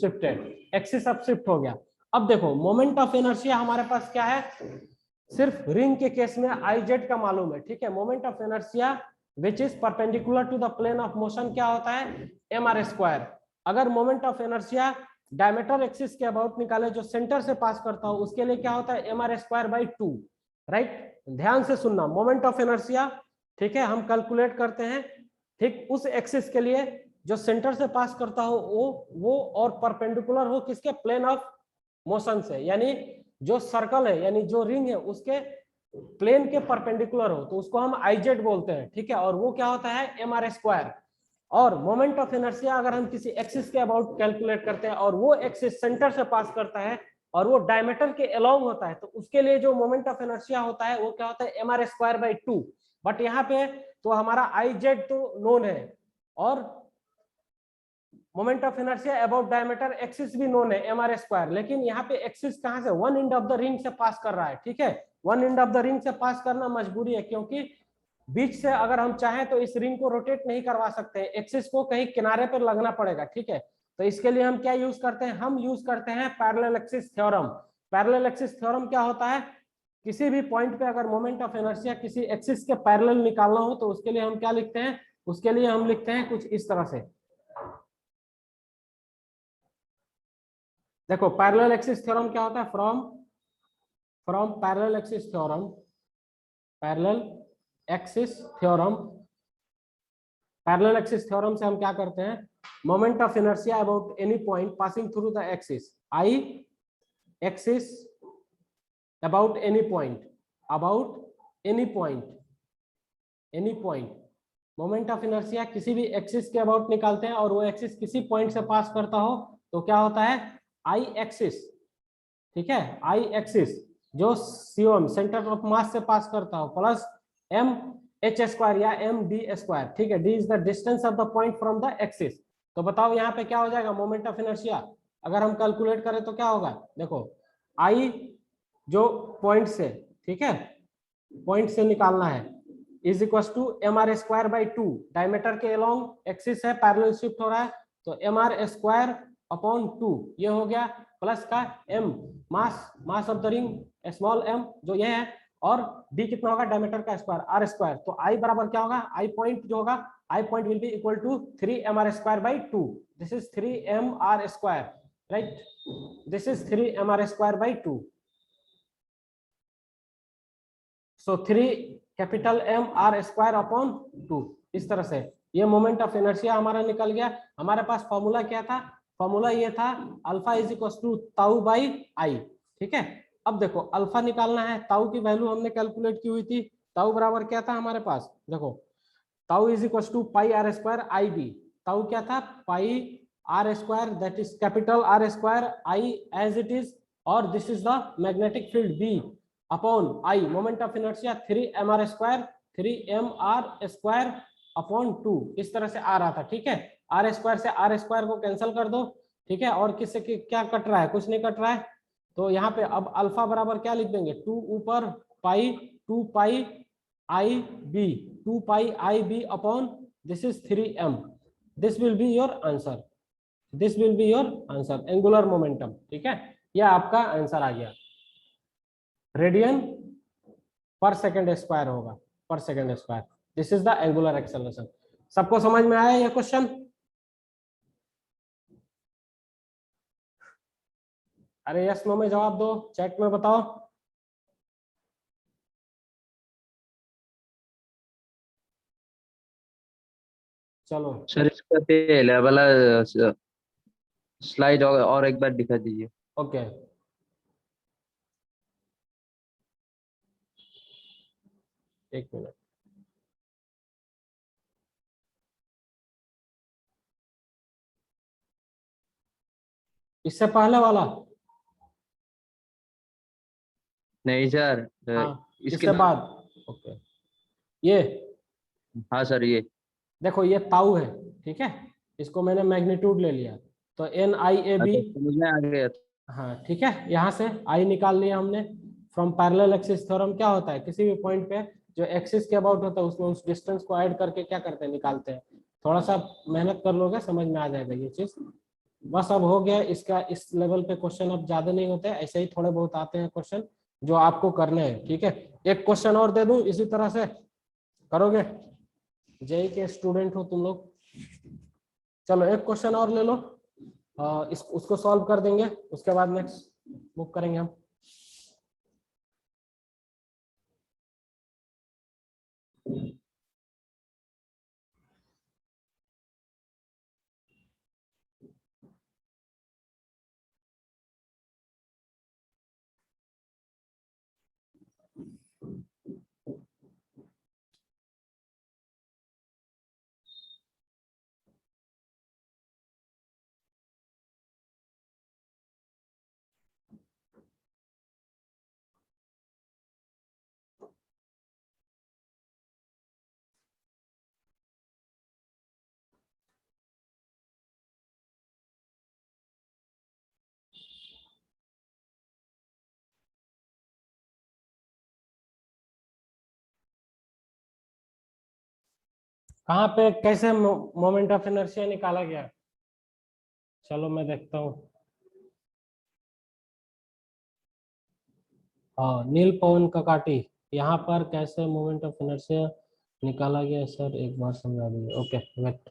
शिफ्टेड एक्सिस, अब शिफ्ट हो गया। अब देखो मोमेंट ऑफ इनर्शिया हमारे पास क्या है, सिर्फ रिंग के केस में आई जेड का मालूम है, ठीक है। Moment of inertia which is perpendicular to the plane of motion क्या होता है, एम आर स्क्वायर। अगर moment of inertia diameter axis के अबाउट निकाले, जो सेंटर से पास करता हो, उसके लिए क्या होता है, M R square by 2, right. ध्यान से सुनना, मोमेंट ऑफ इनर्शिया, ठीक है, हम कैलकुलेट करते हैं, ठीक, उस एक्सिस के लिए जो सेंटर से पास करता हो वो और परपेंडिकुलर हो किसके, प्लेन ऑफ मोशन से, यानी जो सर्कल है यानी जो रिंग है उसके प्लेन के परपेंडिकुलर हो, तो उसको हम आईजेड बोलते हैं, ठीक है। और वो क्या होता है, एम आर स्क्वायर। और मोमेंट ऑफ इनर्शिया अगर हम किसी एक्सिस के अबाउट कैलकुलेट करते हैं और वो एक्सिस सेंटर से पास करता है और वो डायमीटर के अलोंग होता है, तो उसके लिए जो मोमेंट ऑफ इनर्शिया होता है वो क्या होता है, mr²/2। बट यहाँ पे तो हमारा आई जेड तो नोन है और moment of inertia about diameter axis भी नोन है mr², लेकिन यहाँ पे एक्सिस कहाँ से, one end of the ring से पास कर रहा है। ठीक है, one end of the ring से पास करना मजबूरी है, क्योंकि बीच से अगर हम चाहें तो इस रिंग को रोटेट नहीं करवा सकते, एक्सिस को कहीं किनारे पर लगना पड़ेगा। ठीक है, तो इसके लिए हम क्या यूज करते हैं, हम यूज करते हैं parallel axis theorem. Parallel axis theorem क्या होता है, किसी भी पॉइंट पे अगर मोमेंट ऑफ इनर्शिया किसी एक्सिस के पैरेलल निकालना हो तो उसके लिए हम क्या लिखते हैं, उसके लिए हम लिखते हैं कुछ इस तरह से। देखो पैरेलल एक्सिस थ्योरम क्या होता है, from from parallel axis theorem, parallel axis theorem, parallel axis theorem से हम क्या करते हैं, moment of inertia about any point passing through the axis, I axis about any point, about any point, any point, moment of inertia किसी भी axis के about निकालते हैं और वो एक्सिस किसी पॉइंट से पास करता हो तो क्या होता है, आई एक्सिस। ठीक है, आई एक्सिस जो सीओएम सेंटर ऑफ मास से पास करता हो प्लस एम एच स्क्वायर या एम डी स्क्वायर। ठीक है, D is the distance of the point from the axis. तो बताओ यहाँ पे क्या हो जाएगा, मोमेंट ऑफ इनर्शिया अगर हम कैलकुलेट करें तो क्या होगा, देखो आई जो पॉइंट से, ठीक है, पॉइंट से निकालना है इज इक्वल टू mr²/2, डायमीटर के अलोंग एक्सिस है, पैरेलल शिफ्ट हो रहा है तो mr²/2 ये हो गया, प्लस का m mass, mass of the ring small m जो ये है, और d कितना होगा, डायमीटर का स्क्वायर r²। तो I बराबर क्या होगा, I पॉइंट जो होगा, I point will be equal to 3mr²/2, this is 3mr², right, this is 3mr²/2। So 3 capital mr²/2, इस तरह से ये मोमेंट ऑफ इनर्शिया हमारा निकल गया। हमारे पास फॉर्मूला क्या था, फॉर्मूला ये था alpha is equal to tau by आई। ठीक है, अब देखो अल्फा निकालना है, ताऊ की वैल्यू हमने कैलकुलेट की हुई थी, ताऊ बराबर क्या था हमारे पास, देखो tau is equal to pi r² I B, tau क्या था, pi r², that is capital r² I as it is, और this is the magnetic field B upon I, moment of inertia 3mr², 3mr²/2, इस तरह से आ रहा था। ठीक है, r² से r² को कैंसिल कर दो। ठीक है, और किससे क्या कट रहा है, कुछ नहीं कट रहा है, तो यहाँ पे अब अल्फा बराबर क्या लिख देंगे, 2 ऊपर pi 2 pi I B, 2 pi I B upon this is 3m, this will be your answer, this will be your answer, angular momentum. ठीक है, यह आपका आंसर आ गया, रेडियन पर सेकेंड स्क्वायर होगा, पर second square, this is the angular acceleration. सबको समझ में आया ये क्वेश्चन, अरे यस नो में जवाब दो, चैट में बताओ। चलो सर इसका पे लेवल स्लाइड और एक बार दिखा दीजिए। ओके, एक मिनट, इससे पहले वाला, नहीं सर, हाँ इसके इससे बाद। बाद, ओके, ये हाँ सर, ये देखो ये ताऊ है। ठीक है, इसको मैंने मैग्नीट्यूड ले लिया, तो एन आई ए बी, अच्छा समझ में आ गया। हाँ ठीक है, यहाँ से आई निकाल लिया हमने फ्रॉम पैरेलल एक्सिस थ्योरम। क्या होता है, किसी भी पॉइंट पे जो एक्सिस के अबाउट होता है उसमें उस डिस्टेंस को ऐड करके क्या करते हैं, निकालते हैं। थोड़ा सा मेहनत कर लोगे समझ में आ जाएगा ये चीज। बस अब हो गया इसका, इस लेवल पे क्वेश्चन अब ज्यादा नहीं होते, ऐसे ही थोड़े बहुत आते हैं क्वेश्चन जो आपको करने हैं। ठीक है, एक क्वेश्चन और दे दूं इसी तरह से, करोगे, जेई के स्टूडेंट हो तुम लोग, चलो एक क्वेश्चन और ले लो, उसको सॉल्व कर देंगे, उसके बाद नेक्स्ट मूव करेंगे हम। कहाँ पे कैसे मोमेंट ऑफ इनर्शिया निकाला गया? चलो मैं देखता हूँ। हाँ, नील पवन ककाटी, यहाँ पर कैसे मोमेंट ऑफ इनर्शिया निकाला गया सर, एक बार समझा दीजिए। ओके वेट,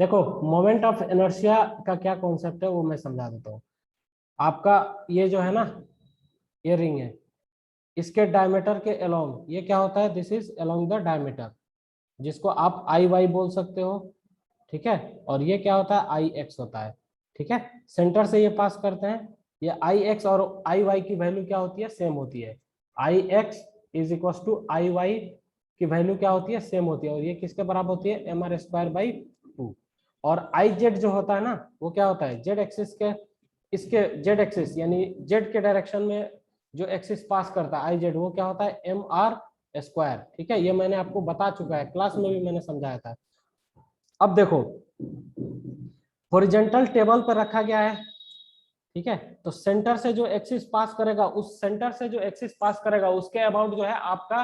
देखो मोमेंट ऑफ इनर्शिया का क्या कॉन्सेप्ट है वो मैं समझा देता हूँ। आपका ये जो है ना, ये रिंग है, इसके डायमीटर के अलोंग ये क्या होता है, this is along the diameter, जिसको आप आई वाई बोल सकते हो, ठीक है। और ये क्या होता है, आई एक्स होता है, ठीक है। सेंटर से ये पास करते हैं, ये आई एक्स और आई वाई की वैल्यू क्या होती है, सेम होती है। I X is equal to I Y की वैल्यू क्या होती है, सेम होती है, और ये किसके बराबर होती है, एम आर स्क्वायर बाई 2। और आई जेड जो होता है ना, वो क्या होता है, जेड एक्सिस के, इसके जेड एक्सिस यानी जेड के डायरेक्शन में जो एक्सिस पास करता है आई जेड, वो क्या होता है, एम आर स्क्वायर, ठीक है। ये मैंने आपको बता चुका है, क्लास में भी मैंने समझाया था। अब देखो, हॉरिजॉन्टल टेबल पर रखा गया है, ठीक है। तो सेंटर से जो एक्सिस पास करेगा, उस सेंटर से जो एक्सिस पास करेगा उसके अबाउट जो है आपका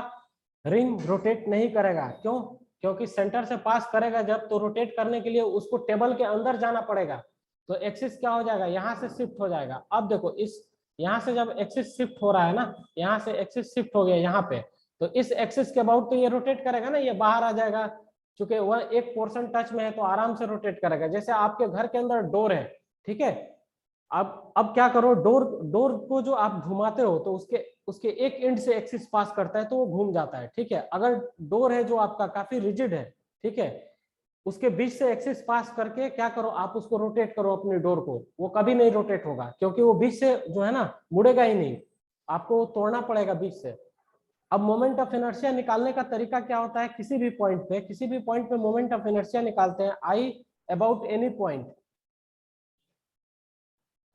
रिंग रोटेट नहीं करेगा। क्यों? क्योंकि सेंटर से पास करेगा जब, तो रोटेट करने के लिए उसको टेबल के अंदर जाना पड़ेगा, तो एक्सिस क्या हो जाएगा, यहाँ से शिफ्ट हो जाएगा। अब देखो, इस यहाँ से जब एक्सिस शिफ्ट हो रहा है ना, यहाँ से एक्सिस शिफ्ट हो गया यहाँ पे, तो इस एक्सिस के अबाउट तो ये रोटेट करेगा ना, ये बाहर आ जाएगा, क्योंकि वह एक पोर्शन टच में है तो आराम से रोटेट करेगा। जैसे आपके घर के अंदर डोर है, ठीक है। अब क्या करो, डोर डोर को जो आप घुमाते हो तो उसके उसके एक एंड से एक्सिस पास करता है तो वो घूम जाता है, ठीक है। अगर डोर है जो आपका काफी रिजिड है, ठीक है, उसके बीच से एक्सिस पास करके क्या करो, आप उसको रोटेट करो अपनी डोर को, वो कभी नहीं रोटेट होगा, क्योंकि वो बीच से जो है ना मुड़ेगा ही नहीं, आपको तोड़ना पड़ेगा बीच से। अब मोमेंट ऑफ इनर्शिया निकालने का तरीका क्या होता है, किसी भी पॉइंट पे मोमेंट ऑफ इनर्शिया निकालते हैं, आई about any point,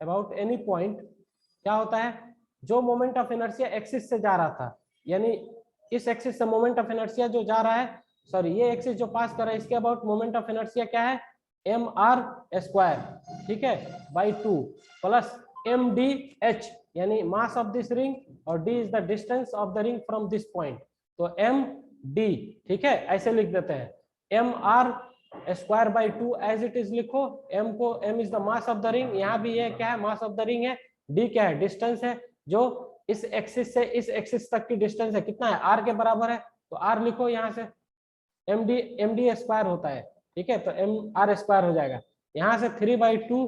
about any point क्या होता है, जो मोमेंट ऑफ इनर्शिया एक्सिस से जा रहा था, यानी इस एक्सिस से मोमेंट ऑफ इनर्शिया जो जा रहा है, सॉरी ये एक्सिस जो पास कर रहा है, इसके अबाउट मोमेंट ऑफ इनर्शिया क्या है, एम आर स्क्वायर, ठीक है, by 2 plus M D H, यानी मास ऑफ दिस रिंग, और D is the distance of the ring from this point, तो एम डी, ठीक है, ऐसे लिख देते हैं। M R square by 2 as it is लिखो, एम को, M is the mass of the ring, यहाँ भी ये क्या है, मास ऑफ द रिंग है, डी क्या है, डिस्टेंस है, जो इस एक्सिस से इस एक्सिस तक की डिस्टेंस है, कितना है, आर के बराबर है, तो आर लिखो यहाँ से, एम डी स्क्वायर होता है, ठीक है, तो एम आर स्क्वायर हो जाएगा। यहाँ से 3/2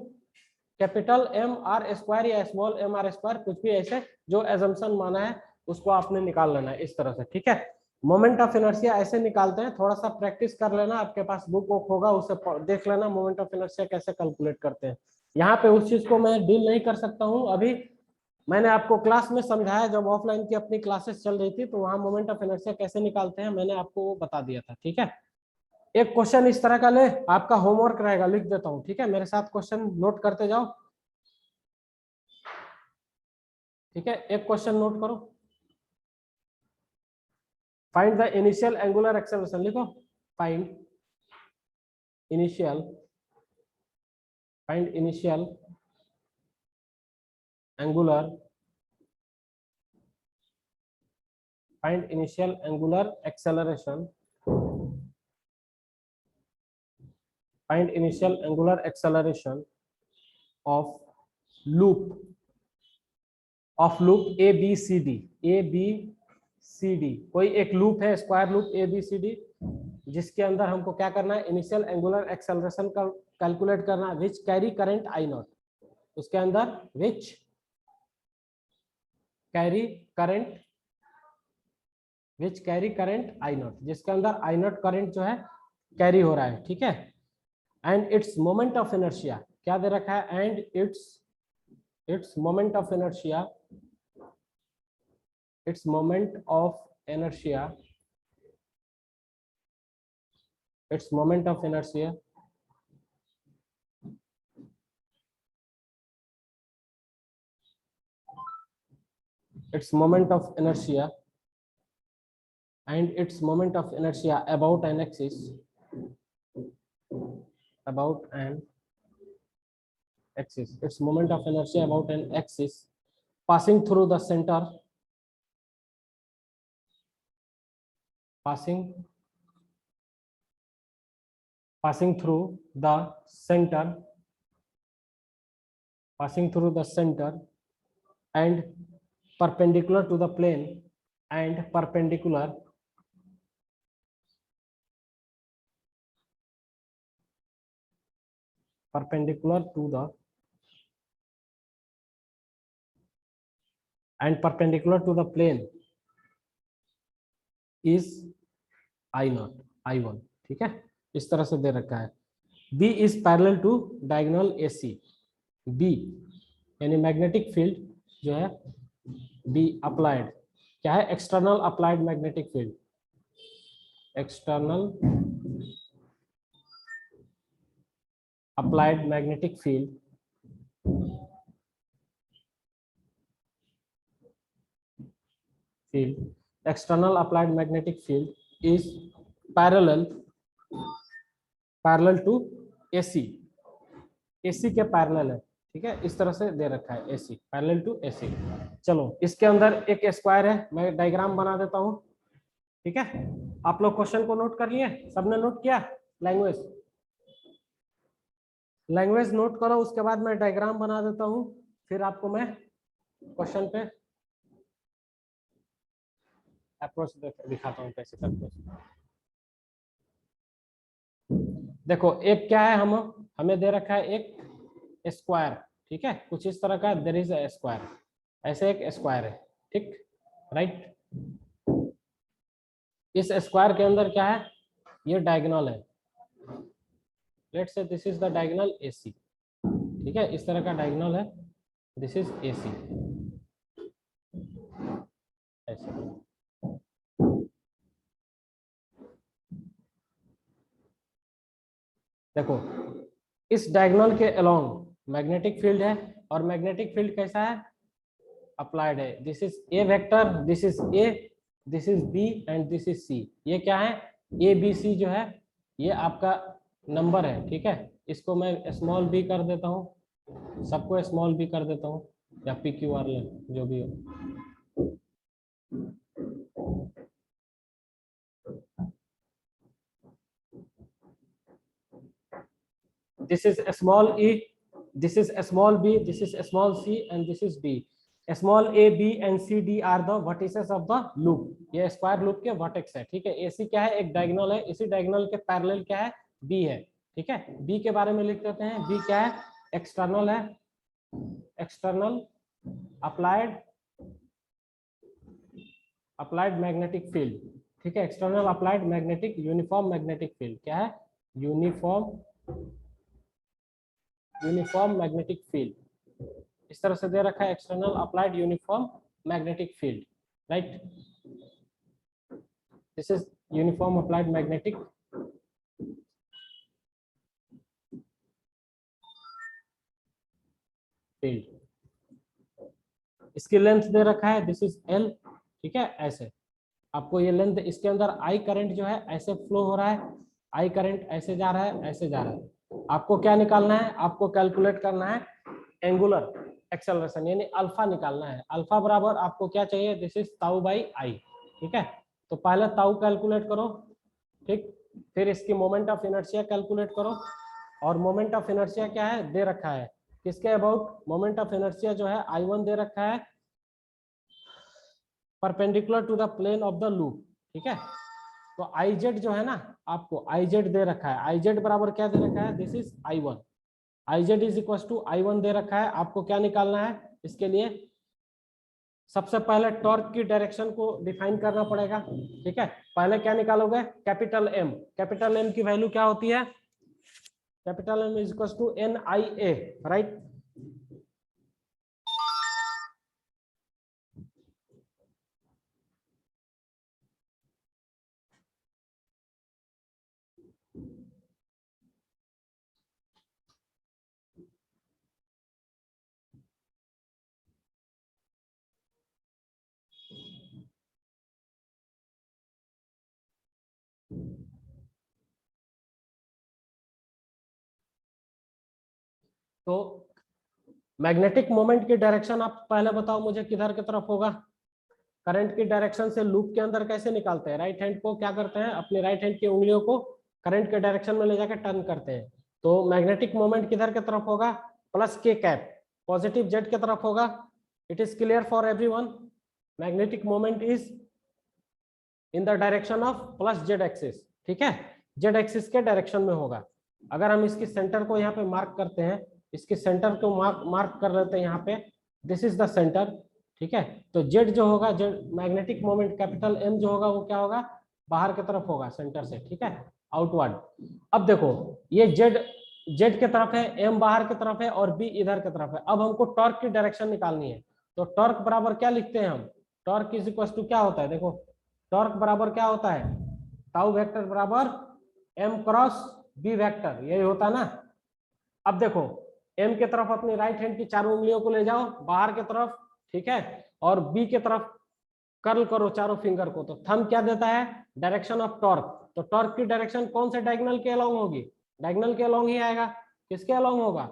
कैपिटल एम आर स्क्वायर या स्मॉल एम आर स्क्वायर, कुछ भी ऐसे जो एजम्पशन माना है उसको आपने निकाल लेना है इस तरह से, ठीक है। मोमेंट ऑफ इनर्शिया ऐसे निकालते हैं, थोड़ा सा प्रैक्टिस कर लेना, आपके पास बुक वुक होगा उससे देख लेना मोमेंट ऑफ इनर्शिया कैसे कैलकुलेट करते हैं। यहाँ पे उस चीज को मैं डील नहीं कर सकता हूँ अभी, मैंने आपको क्लास में समझाया, जब ऑफलाइन की अपनी क्लासेस चल रही थी तो वहां मोमेंट ऑफ इनर्शिया कैसे निकालते हैं मैंने आपको वो बता दिया था, ठीक है। एक क्वेश्चन इस तरह का ले, आपका होमवर्क रहेगा, लिख देता हूँ, ठीक है, मेरे साथ क्वेश्चन नोट करते जाओ, ठीक है। एक क्वेश्चन नोट करो, find the initial angular acceleration, लिखो, find initial, find initial angular, find initial angular acceleration, find initial angular acceleration of loop A B C D, कोई एक लूप है, square loop A B C D, जिसके अंदर हमको क्या करना है, इनिशियल एंगुलर एक्सेलरेशन का कैलकुलेट करना है, which carry current I not, उसके अंदर which carry current, which carry current I not, जिसके अंदर आई नॉट करंट जो है कैरी हो रहा है, ठीक है। And its moment of inertia क्या दे रखा है, and its moment of inertia, its moment of inertia, its moment of inertia its moment of inertia and its moment of inertia about an axis, about an axis, its moment of inertia about an axis passing through the center, passing passing through the center, and perpendicular to the plane and perpendicular to the plane is I0 I1, ठीक है, इस तरह से दे रखा है। B is parallel to diagonal AC, B यानी magnetic field जो है B अप्लाइड क्या है, external applied magnetic field, external applied magnetic field external applied magnetic field is parallel to AC, AC के पैरेलल है, ठीक है, इस तरह से दे रखा है AC पैरेलल टू AC। चलो इसके अंदर एक स्क्वायर है, मैं डायग्राम बना देता हूं, ठीक है। आप लोग क्वेश्चन को नोट कर लिए, सबने नोट किया, लैंग्वेज नोट करो, उसके बाद मैं डायग्राम बना देता हूं, फिर आपको मैं क्वेश्चन पे अप्रोच दिखाता हूँ कैसे करते हैं। देखो एक क्या है, हमें दे रखा है एक स्क्वायर, ठीक है, कुछ इस तरह का, देयर इज अ स्क्वायर, ऐसे एक स्क्वायर है, ठीक, राइट। इस स्क्वायर के अंदर क्या है, ये डायगोनल है, let's say this is the diagonal AC, ठीक है, इस तरह का डायगोनल है, दिस इज AC, ऐसे। देखो इस डायगोनल के अलोंग मैग्नेटिक फील्ड है, और मैग्नेटिक फील्ड कैसा है, अप्लाइड है, this is A vector, this is A, this is B and this is C। ये क्या है, ABC जो है ये आपका नंबर है, ठीक है, इसको मैं स्मॉल b कर देता हूँ, सबको स्मॉल b कर देता हूँ, या PQR ले जो भी हो। This is a small e, this is a small b, this is a small c, and this is b. Small a, b and c, d are the vertices of the loop. ये square loop के vertex है, ठीक है। AC क्या है, एक diagonal है, इसी डायगोनल के पैरेलल क्या है, b है, ठीक है। b के बारे में लिख देते हैं, b क्या है, एक्सटर्नल है, एक्सटर्नल अप्लाइड मैग्नेटिक फील्ड, ठीक है, external applied magnetic uniform magnetic field, क्या है, यूनिफॉर्म मैग्नेटिक फील्ड, इस तरह से दे रखा है, external applied uniform magnetic field, right. This is uniform applied magnetic field, इसकी लेंथ दे रखा है, दिस इज L, ठीक है, ऐसे आपको ये लेंथ, इसके अंदर I करंट जो है ऐसे फ्लो हो रहा है, I करंट ऐसे जा रहा है, ऐसे जा रहा है। आपको क्या निकालना है, आपको कैलकुलेट करना है एंगुलर एक्सेलरेशन, यानी अल्फा निकालना है। अल्फा बराबर आपको क्या चाहिए, दिस इज ताऊ बाई आई, ठीक है। तो पहले ताऊ कैलकुलेट करो, ठीक, फिर इसकी मोमेंट ऑफ इनर्शिया कैलकुलेट करो, और मोमेंट ऑफ इनर्शिया क्या है, दे रखा है किसके अबाउट, मोमेंट ऑफ इनर्शिया जो है I1 दे रखा है perpendicular to the plane of the loop, ठीक है। तो IZ जो है ना, आपको IZ दे रखा है, IZ बराबर क्या दे रखा है, this is I1, IZ is equal to I1 दे रखा है। आपको क्या निकालना है, इसके लिए सबसे पहले टॉर्क की डायरेक्शन को डिफाइन करना पड़ेगा, ठीक है। पहले क्या निकालोगे, कैपिटल M की वैल्यू क्या होती है, capital M is equal to NIA, right. तो मैग्नेटिक मोमेंट की डायरेक्शन आप पहले बताओ मुझे, किधर की तरफ होगा, करंट की डायरेक्शन से लूप के अंदर कैसे निकालते हैं, राइट हैंड को क्या करते हैं, अपने राइट हैंड की उंगलियों को करंट के डायरेक्शन में ले जाकर टर्न करते हैं। तो मैग्नेटिक मोमेंट किधर की तरफ होगा, प्लस के कैप, पॉजिटिव जेड की तरफ होगा। It is clear for everyone, magnetic moment is in the direction of plus Z axis, ठीक है, जेड एक्सिस के डायरेक्शन में होगा। अगर हम इसकी सेंटर को यहाँ पे मार्क करते हैं, इसकी सेंटर को मार्क कर लेते हैं यहाँ पे, दिस इज द सेंटर, ठीक है। तो जेड जो होगा, Z magnetic moment capital M जो होगा वो क्या होगा, बाहर की तरफ होगा सेंटर से, ठीक है, आउटवर्ड। अब देखो ये जेड जेड की तरफ है, एम बाहर की तरफ है और बी इधर की तरफ है। अब हमको टॉर्क की डायरेक्शन निकालनी है। तो टॉर्क बराबर क्या लिखते हैं हम, टॉर्क इज इक्वल टू क्या होता है, देखो टॉर्क बराबर क्या होता है, टाउ वेक्टर बराबर एम क्रॉस बी वेक्टर, यही होता है ना। अब देखो एम की तरफ अपनी राइट हैंड की चारों उंगलियों को ले जाओ बाहर की तरफ, ठीक है, और बी की तरफ कर्ल करो चारों फिंगर को। तो थंब क्या देता है, डायरेक्शन ऑफ टॉर्क। तो टॉर्क की डायरेक्शन कौन से डायगोनल के अलोंग होगी, डायगोनल के अलोंग ही आएगा। किसके अलोंग होगा,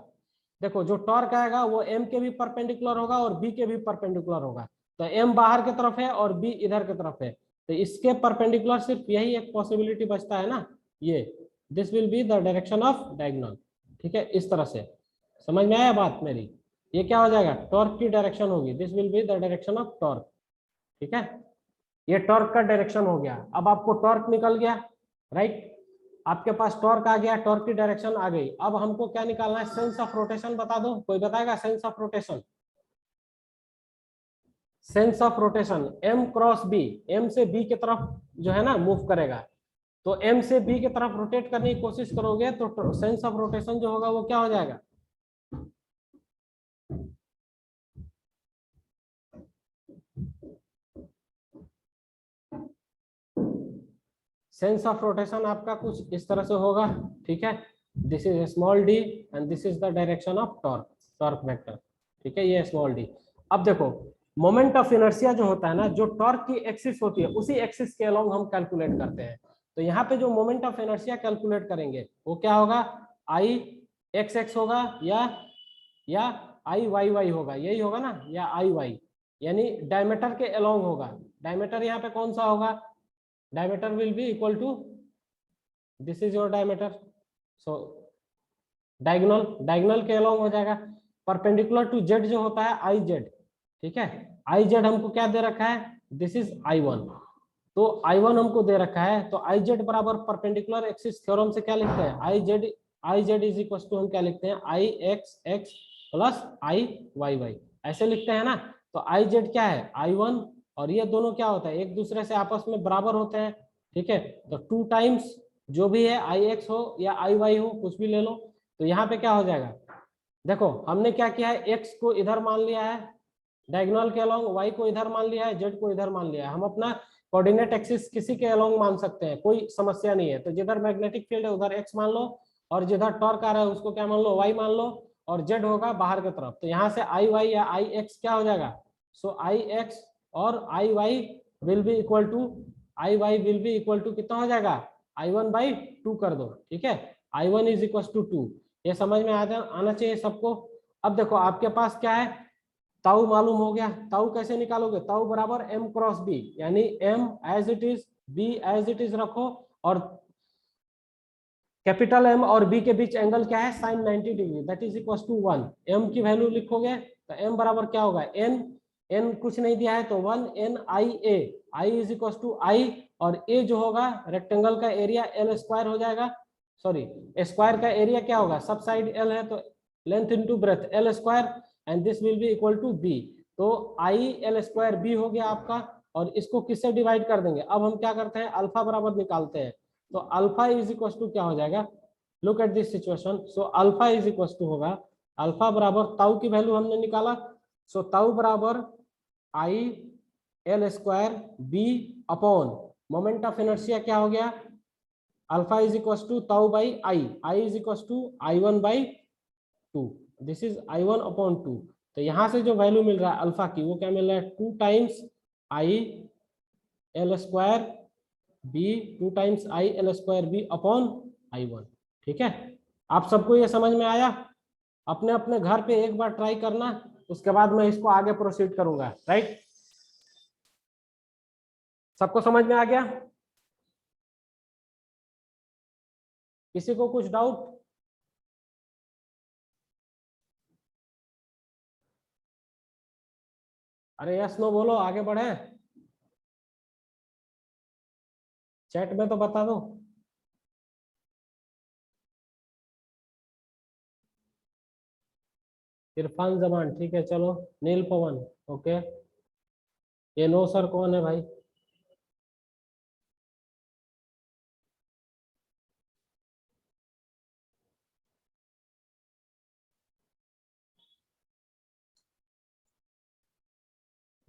देखो जो टॉर्क आएगा वो एम के भी परपेंडिकुलर होगा और बी के भी परपेंडिकुलर होगा। तो एम बाहर की तरफ है और बी इधर की तरफ है, तो इसके परपेंडिकुलर सिर्फ यही एक पॉसिबिलिटी बचता है ना, ये this will be the direction of diagonal, ठीक है। इस तरह से समझ में आया बात मेरी, ये क्या हो जाएगा, टॉर्क की डायरेक्शन होगी, this will be the direction of torque, ठीक है। ये टॉर्क का डायरेक्शन हो गया। अब आपको टॉर्क निकल गया, राइट, आपके पास टॉर्क आ गया, टॉर्क की डायरेक्शन आ गई। अब हमको क्या निकालना है, सेंस ऑफ रोटेशन बता दो, कोई बताएगा sense of rotation, sense of rotation M cross B, M से बी की तरफ जो है ना मूव करेगा। तो एम से बी की तरफ रोटेट करने की कोशिश करोगे तो सेंस ऑफ रोटेशन जो होगा वो क्या हो जाएगा, सेंस ऑफ रोटेशन आपका कुछ इस तरह से होगा, ठीक है। This is small D and this is the direction of torque, torque vector, ठीक है, ये स्मॉल डी। अब देखो मोमेंट ऑफ इनर्शिया जो होता है ना, जो टॉर्क की एक्सिस होती है उसी एक्सिस के अलोंग हम कैलकुलेट करते हैं। तो यहाँ पे जो मोमेंट ऑफ इनर्शिया कैलकुलेट करेंगे वो क्या होगा, आई एक्स एक्स होगा या आई वाई वाई होगा, यही होगा ना, या आई वाई, यानी डायमीटर के अलोंग होगा। डायमीटर यहाँ पे कौन सा होगा, diameter will be equal to, this is your diameter, so diagonal के along हो जाएगा। परपेंडिकुलर टू जेड जो होता है आई जेड, ठीक है, आई जेड हमको क्या दे रखा है, दिस इज I1। तो I1 हमको दे रखा है, तो आई जेड बराबर परपेंडिकुलर एक्सिस थ्योरम से क्या लिखते हैं, I Z is equal to हम क्या लिखते हैं, I X X plus I Y Y, ऐसे लिखते हैं ना। तो आई जेड क्या है, I1, और ये दोनों क्या होता है, एक दूसरे से आपस में बराबर होते हैं, ठीक है। तो 2 टाइम्स जो भी है आई एक्स हो या आई वाई हो, कुछ भी ले लो। तो यहाँ पे क्या हो जाएगा, देखो हमने क्या किया है, एक्स को इधर मान लिया है डायगोनल के अलोंग, वाई को इधर मान लिया है, जेड को इधर मान लिया है। हम अपना कोऑर्डिनेट एक्सिस किसी के अलोंग मान सकते हैं, कोई समस्या नहीं है। तो जिधर मैग्नेटिक फील्ड है उधर एक्स मान लो, और जिधर टॉर्क आ रहा है उसको क्या मान लो, वाई मान लो, और जेड होगा बाहर की तरफ। तो यहाँ से आई वाई या आई एक्स क्या हो जाएगा, सो आई एक्स और I Y will be equal to, I Y will be equal to कितना हो जाएगा, I1/2 कर दो, ठीक है, I1 इज इक्वल टू 2। ये समझ में आना चाहिए सबको। अब देखो आपके पास क्या है, ताऊ मालूम हो गया, ताऊ कैसे निकालोगे, ताऊ बराबर m क्रॉस बी, यानी m as it is, b as it is रखो, और कैपिटल M और B के बीच एंगल क्या है, sin 90 degree, that is equal to 1। m की वैल्यू लिखोगे तो m बराबर क्या होगा, n कुछ नहीं दिया है तो 1 n i a, i is equal to i, और a जो होगा रेक्टेंगल का एरिया l स्क्वायर हो जाएगा, सॉरी स्क्वायर का एरिया क्या होगा, सब साइड l है तो length into breadth l square, and this will be equal to b। तो i l स्क्वायर b हो गया आपका, और इसको किससे डिवाइड कर देंगे, अब हम क्या करते हैं, अल्फा बराबर निकालते हैं। तो अल्फा इज इक्वल टू क्या हो जाएगा, look at this situation, so alpha is equal to होगा, अल्फा बराबर ताऊ की वैल्यू हमने निकाला, सो ताऊ बराबर I L square B upon moment of inertia क्या हो गया, alpha is equal to tau by I is equal to I1/2, this is I1 upon 2। तो यहाँ से जो वैल्यू मिल रहा है अल्फा की वो क्या मिल रहा है, 2 times I L square B, 2 times I L square B upon I1, ठीक है। आप सबको ये समझ में आया, अपने अपने घर पे एक बार ट्राई करना, उसके बाद मैं इसको आगे प्रोसीड करूंगा, राइट। सबको समझ में आ गया। किसी को कुछ डाउट? अरे यस नो बोलो, आगे बढ़े। चैट में तो बता दो। इरफान जमान, ठीक है चलो। नील पवन, ओके। ये नो सर कौन है भाई?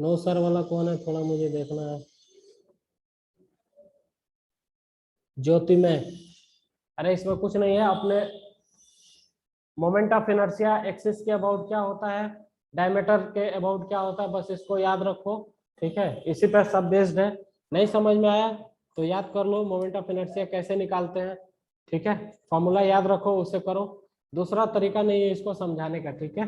नो सर वाला कौन है, थोड़ा मुझे देखना है। ज्योति में, अरे इसमें कुछ नहीं है। अपने मोमेंट ऑफ इनर्शिया एक्सिस के अबाउट क्या होता है, डायमीटर के अबाउट क्या होता है, बस इसको याद रखो। ठीक है, इसी पर सब बेस्ड है। नहीं समझ में आया तो याद कर लो मोमेंट ऑफ इनर्शिया कैसे निकालते हैं। ठीक है, फॉर्मूला याद रखो, उसे करो। दूसरा तरीका नहीं है इसको समझाने का। ठीक है,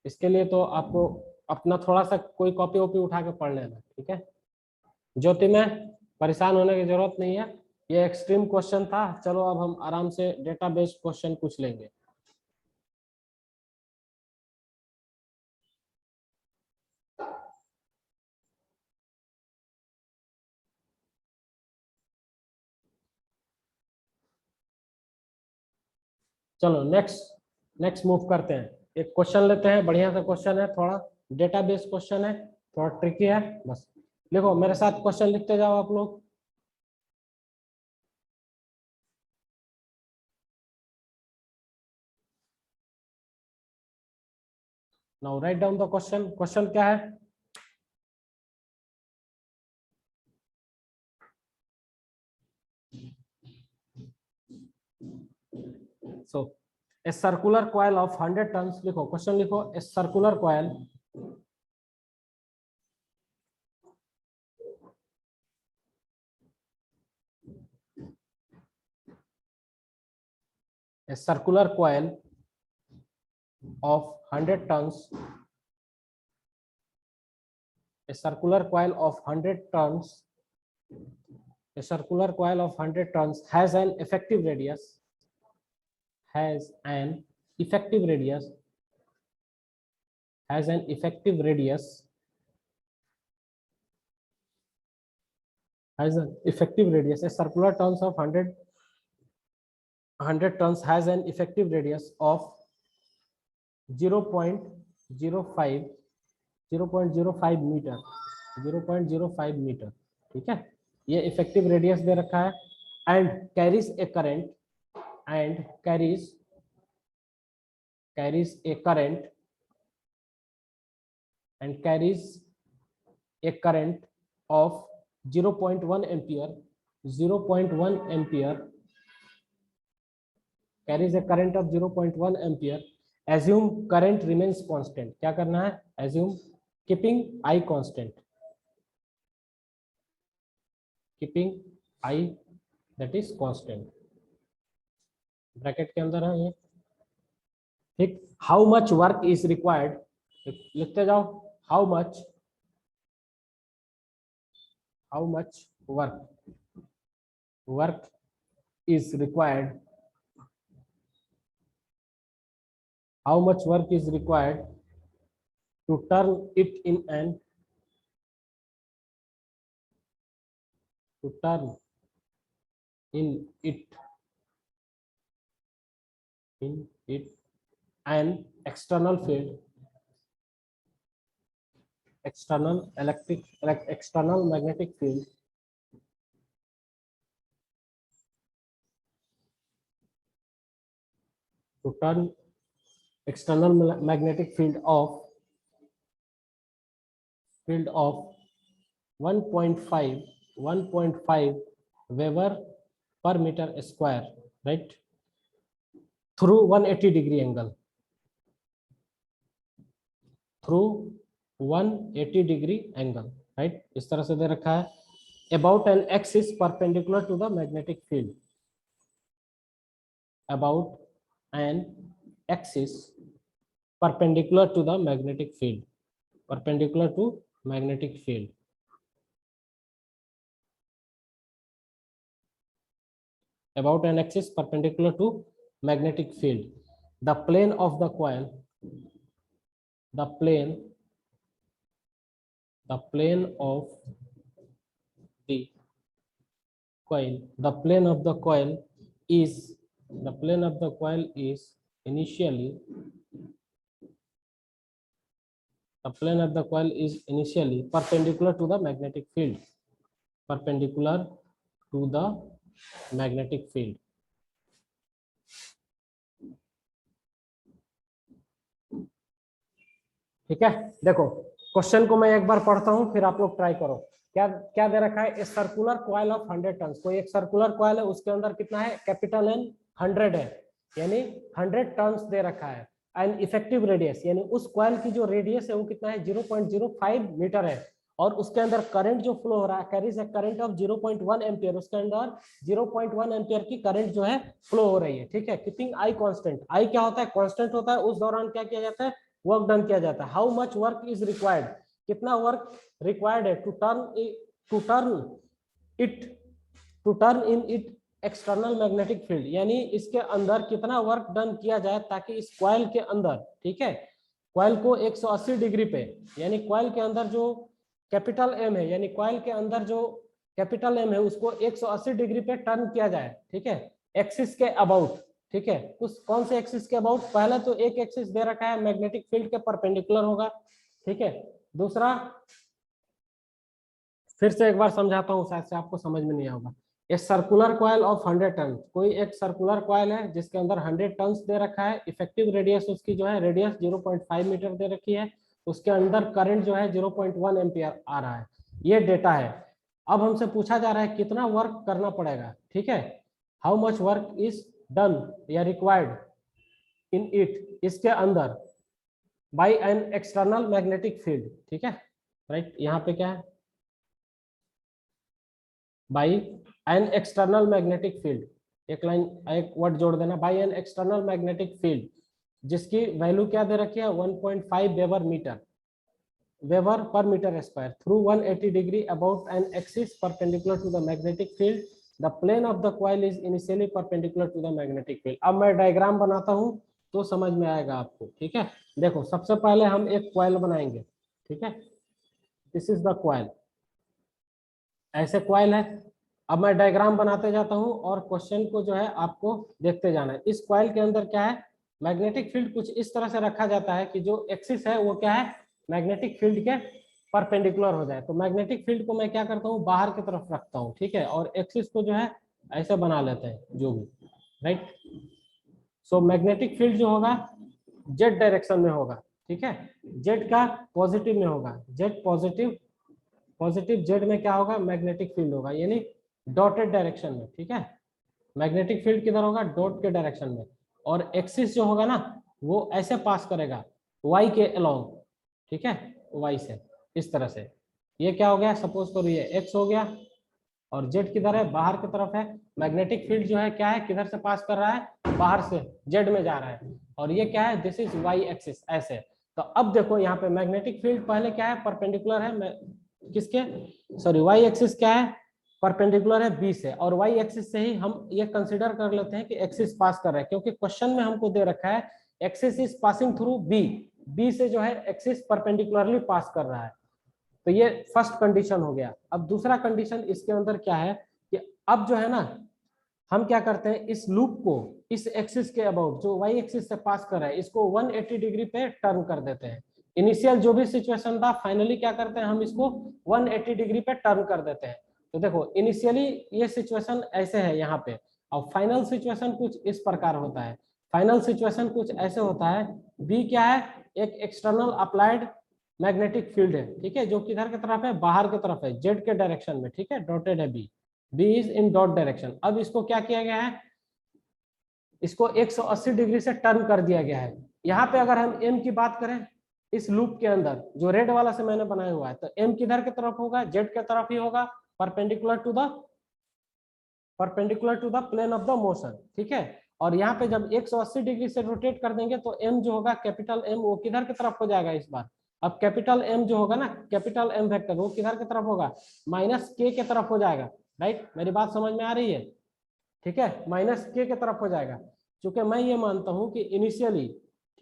इसके लिए तो आपको अपना थोड़ा सा कोई कॉपी वॉपी उठा के पढ़ लेना। ठीक है, ज्योति में परेशान होने की जरूरत नहीं है। ये एक्सट्रीम क्वेश्चन था। चलो अब हम आराम से डेटा बेस्ड क्वेश्चन पूछ लेंगे। चलो नेक्स्ट मूव करते हैं। एक क्वेश्चन लेते हैं, बढ़िया सा क्वेश्चन है, थोड़ा डेटा बेस्ड क्वेश्चन है, थोड़ा ट्रिकी है। बस देखो मेरे साथ क्वेश्चन लिखते जाओ आप लोग। Now write down the question. Question क्या है? So a circular coil of 100 turns, लिखो क्वेश्चन लिखो। A circular coil a circular coil of 100 tons, a circular coil of 100 tons, a circular coil of 100 tons has an effective radius, has an effective radius, has an effective radius, has an effective radius. A circular tons of 100 tons has an effective radius of 0.05 metre, 0.05 metre. ठीक है, ये effective radius दे रखा है। And carries a current, and carries a current, and carries a current of 0.1 ampere, 0.1 ampere, carries a current of 0.1 ampere. Assume current remains constant. क्या करना है? Assume keeping I constant, keeping I that is constant, bracket के अंदर है ये। ठीक, how much work is required, लिखते जाओ। How much work is required, how much work is required to turn it in an, to turn in it an external field, external external magnetic field, to turn external magnetic field of 1.5 Weber per meter square, right, through 180 degree angle, through 180 degree angle, right। इस तरह से दे रखा है। about an axis perpendicular to the magnetic field, about an axis perpendicular to the magnetic field, perpendicular to magnetic field, about an axis perpendicular to magnetic field. The plane of the coil, the plane of the coil, the plane of the coil is initially, the plane of the coil is initially perpendicular to the magnetic field, perpendicular to the magnetic field. ठीक है, देखो question को मैं एक बार पढ़ता हूं, फिर आप लोग ट्राई करो। क्या क्या दे रखा है? ए सर्कुलर कॉइल ऑफ 100 टर्न्स। कोई एक सर्कुलर कॉइल है, उसके अंदर कितना है? कैपिटल एन 100 है, यानी 100 टर्न्स दे रखा है। एंड इफेक्टिव रेडियस, यानी उस कॉइल की जो रेडियस है वो कितना है? 0.05 मीटर है। और उसके अंदर करंट जो फ्लो हो रहा है, carries a current of 0.1 ampere. उसके अंदर 0.1 एम्पियर की करंट जो है फ्लो हो रही है। ठीक है, कीपिंग आई कांस्टेंट। आई क्या होता है? कांस्टेंट होता है। उस दौरान क्या किया जाता है? वर्क डन किया जाता है। How much work is required? कितना वर्क रिक्वायर्ड है to turn in it external magnetic field, यानी इसके अंदर कितना वर्क डन किया जाए ताकि इस कॉइल के अंदर, ठीक है, कॉइल को 180 डिग्री पे, यानी कॉइल के अंदर जो कैपिटल एम है, यानी कॉइल के अंदर जो कैपिटल एम है उसको 180 डिग्री पे टर्न किया जाए। ठीक है, एक्सिस के अबाउट। ठीक है, उस कौन से एक्सिस के अबाउट? पहला तो एक एक्सिस दे रखा है मैग्नेटिक फील्ड के परपेंडिकुलर होगा। ठीक है, दूसरा फिर से एक बार समझाता हूं, शायद से आपको समझ में नहीं आएगा। A circular coil of 100 turn, कोई एक सर्कुलर कॉइल है जिसके अंदर 100 टन दे रखा है। इफेक्टिव रेडियस उसकी जो है, रेडियस 0.5 मीटर दे रखी है। उसके अंदर करंट जो है 0.1 एम्पियर आ रहा है। ये डेटा है। अब हमसे पूछा जा रहा है कितना वर्क करना पड़ेगा। ठीक है, how much work is done या रिक्वायर्ड इन इट, इसके अंदर, by an external magnetic field. ठीक है, राइट, यहाँ पे क्या है? By an external magnetic field, एक लाइन एक वर्ड जोड़ देना, by an external magnetic field, जिसकी वैल्यू क्या दे रखी है? 1.5 वेबर पर metre square through 180 degree about an axis perpendicular to the magnetic field. The plane of the coil is initially perpendicular to the magnetic field. अब मैं diagram बनाता हूं तो समझ में आएगा आपको। ठीक है, देखो सबसे पहले हम एक कॉइल बनाएंगे। ठीक है, दिस इज द कॉइल, ऐसे कॉइल है। अब मैं डायग्राम बनाते जाता हूं और क्वेश्चन को जो है आपको देखते जाना है। इस कॉइल के अंदर क्या है? मैग्नेटिक फील्ड कुछ इस तरह से रखा जाता है कि जो एक्सिस है वो क्या है? मैग्नेटिक फील्ड के परपेंडिकुलर हो जाए। तो मैग्नेटिक फील्ड को मैं क्या करता हूँ? बाहर की तरफ रखता हूँ। ठीक है, और एक्सिस को जो है ऐसे बना लेते हैं जो भी, राइट। सो मैग्नेटिक फील्ड जो होगा जेड डायरेक्शन में होगा। ठीक है, जेड का पॉजिटिव में होगा, जेड पॉजिटिव, पॉजिटिव जेड में क्या होगा? मैग्नेटिक फील्ड होगा, यानी डॉटेड डायरेक्शन में। ठीक है, मैग्नेटिक फील्ड किधर होगा? डॉट के डायरेक्शन में। और एक्सिस जो होगा ना वो ऐसे पास करेगा वाई के अलोंग। ठीक है, वाई से इस तरह से। ये क्या हो गया? सपोज करो ये एक्स हो गया और जेड किधर है? बाहर की तरफ है। मैग्नेटिक फील्ड जो है क्या है? किधर से पास कर रहा है? बाहर से जेड में जा रहा है। और ये क्या है? दिस इज वाई एक्सिस, ऐसे। तो अब देखो यहाँ पे मैग्नेटिक फील्ड पहले क्या है? परपेंडिकुलर है किसके? सॉरी, वाई एक्सिस क्या है? परपेंडिकुलर है बी से। और वाई एक्सिस से ही हम ये कंसीडर कर लेते हैं कि एक्सिस पास कर रहा है, क्योंकि क्वेश्चन में हमको दे रखा है axis is passing through B, B से जो है एक्सिस परपेंडिकुलरली पास कर रहा है। तो ये फर्स्ट कंडीशन हो गया। अब दूसरा कंडीशन इसके अंदर क्या है कि अब जो है ना हम क्या करते हैं, इस लूप को इस एक्सिस के अबाउट जो वाई एक्सिस से पास कर रहा है इसको 180 डिग्री पे टर्न कर देते हैं। इनिशियल जो भी सिचुएशन था, फाइनली क्या करते हैं हम इसको 180 डिग्री पे टर्न कर देते हैं। तो देखो इनिशियली ये सिचुएशन ऐसे है यहाँ पे, और फाइनल सिचुएशन कुछ इस प्रकार होता है। फाइनल सिचुएशन कुछ ऐसे होता है, बी क्या है? एक एक्सटर्नल अप्लाइड मैग्नेटिक फील्ड है। ठीक है, जो किधर की तरफ है? बाहर की तरफ है, जेड के डायरेक्शन में। ठीक है, डॉटेड है B, B is in dot direction. अब इसको क्या किया गया है? इसको 180 डिग्री से टर्न कर दिया गया है। यहाँ पे अगर हम एम की बात करें, इस लूप के अंदर जो रेड वाला से मैंने बनाया हुआ है, तो एम किधर की तरफ होगा? जेड के तरफ ही होगा, perpendicular to the plane of the motion. ठीक है, और यहाँ पे जब 180 डिग्री से रोटेट कर देंगे तो एम जो होगा, कैपिटल एम, वो किधर की तरफ हो जाएगा इस बार? अब कैपिटल एम जो होगा ना, कैपिटल एम वेक्टर, वो किधर की तरफ होगा? माइनस के तरफ हो जाएगा। राइट, मेरी बात समझ में आ रही है? ठीक है, माइनस के तरफ हो जाएगा। क्योंकि मैं ये मानता हूं कि इनिशियली,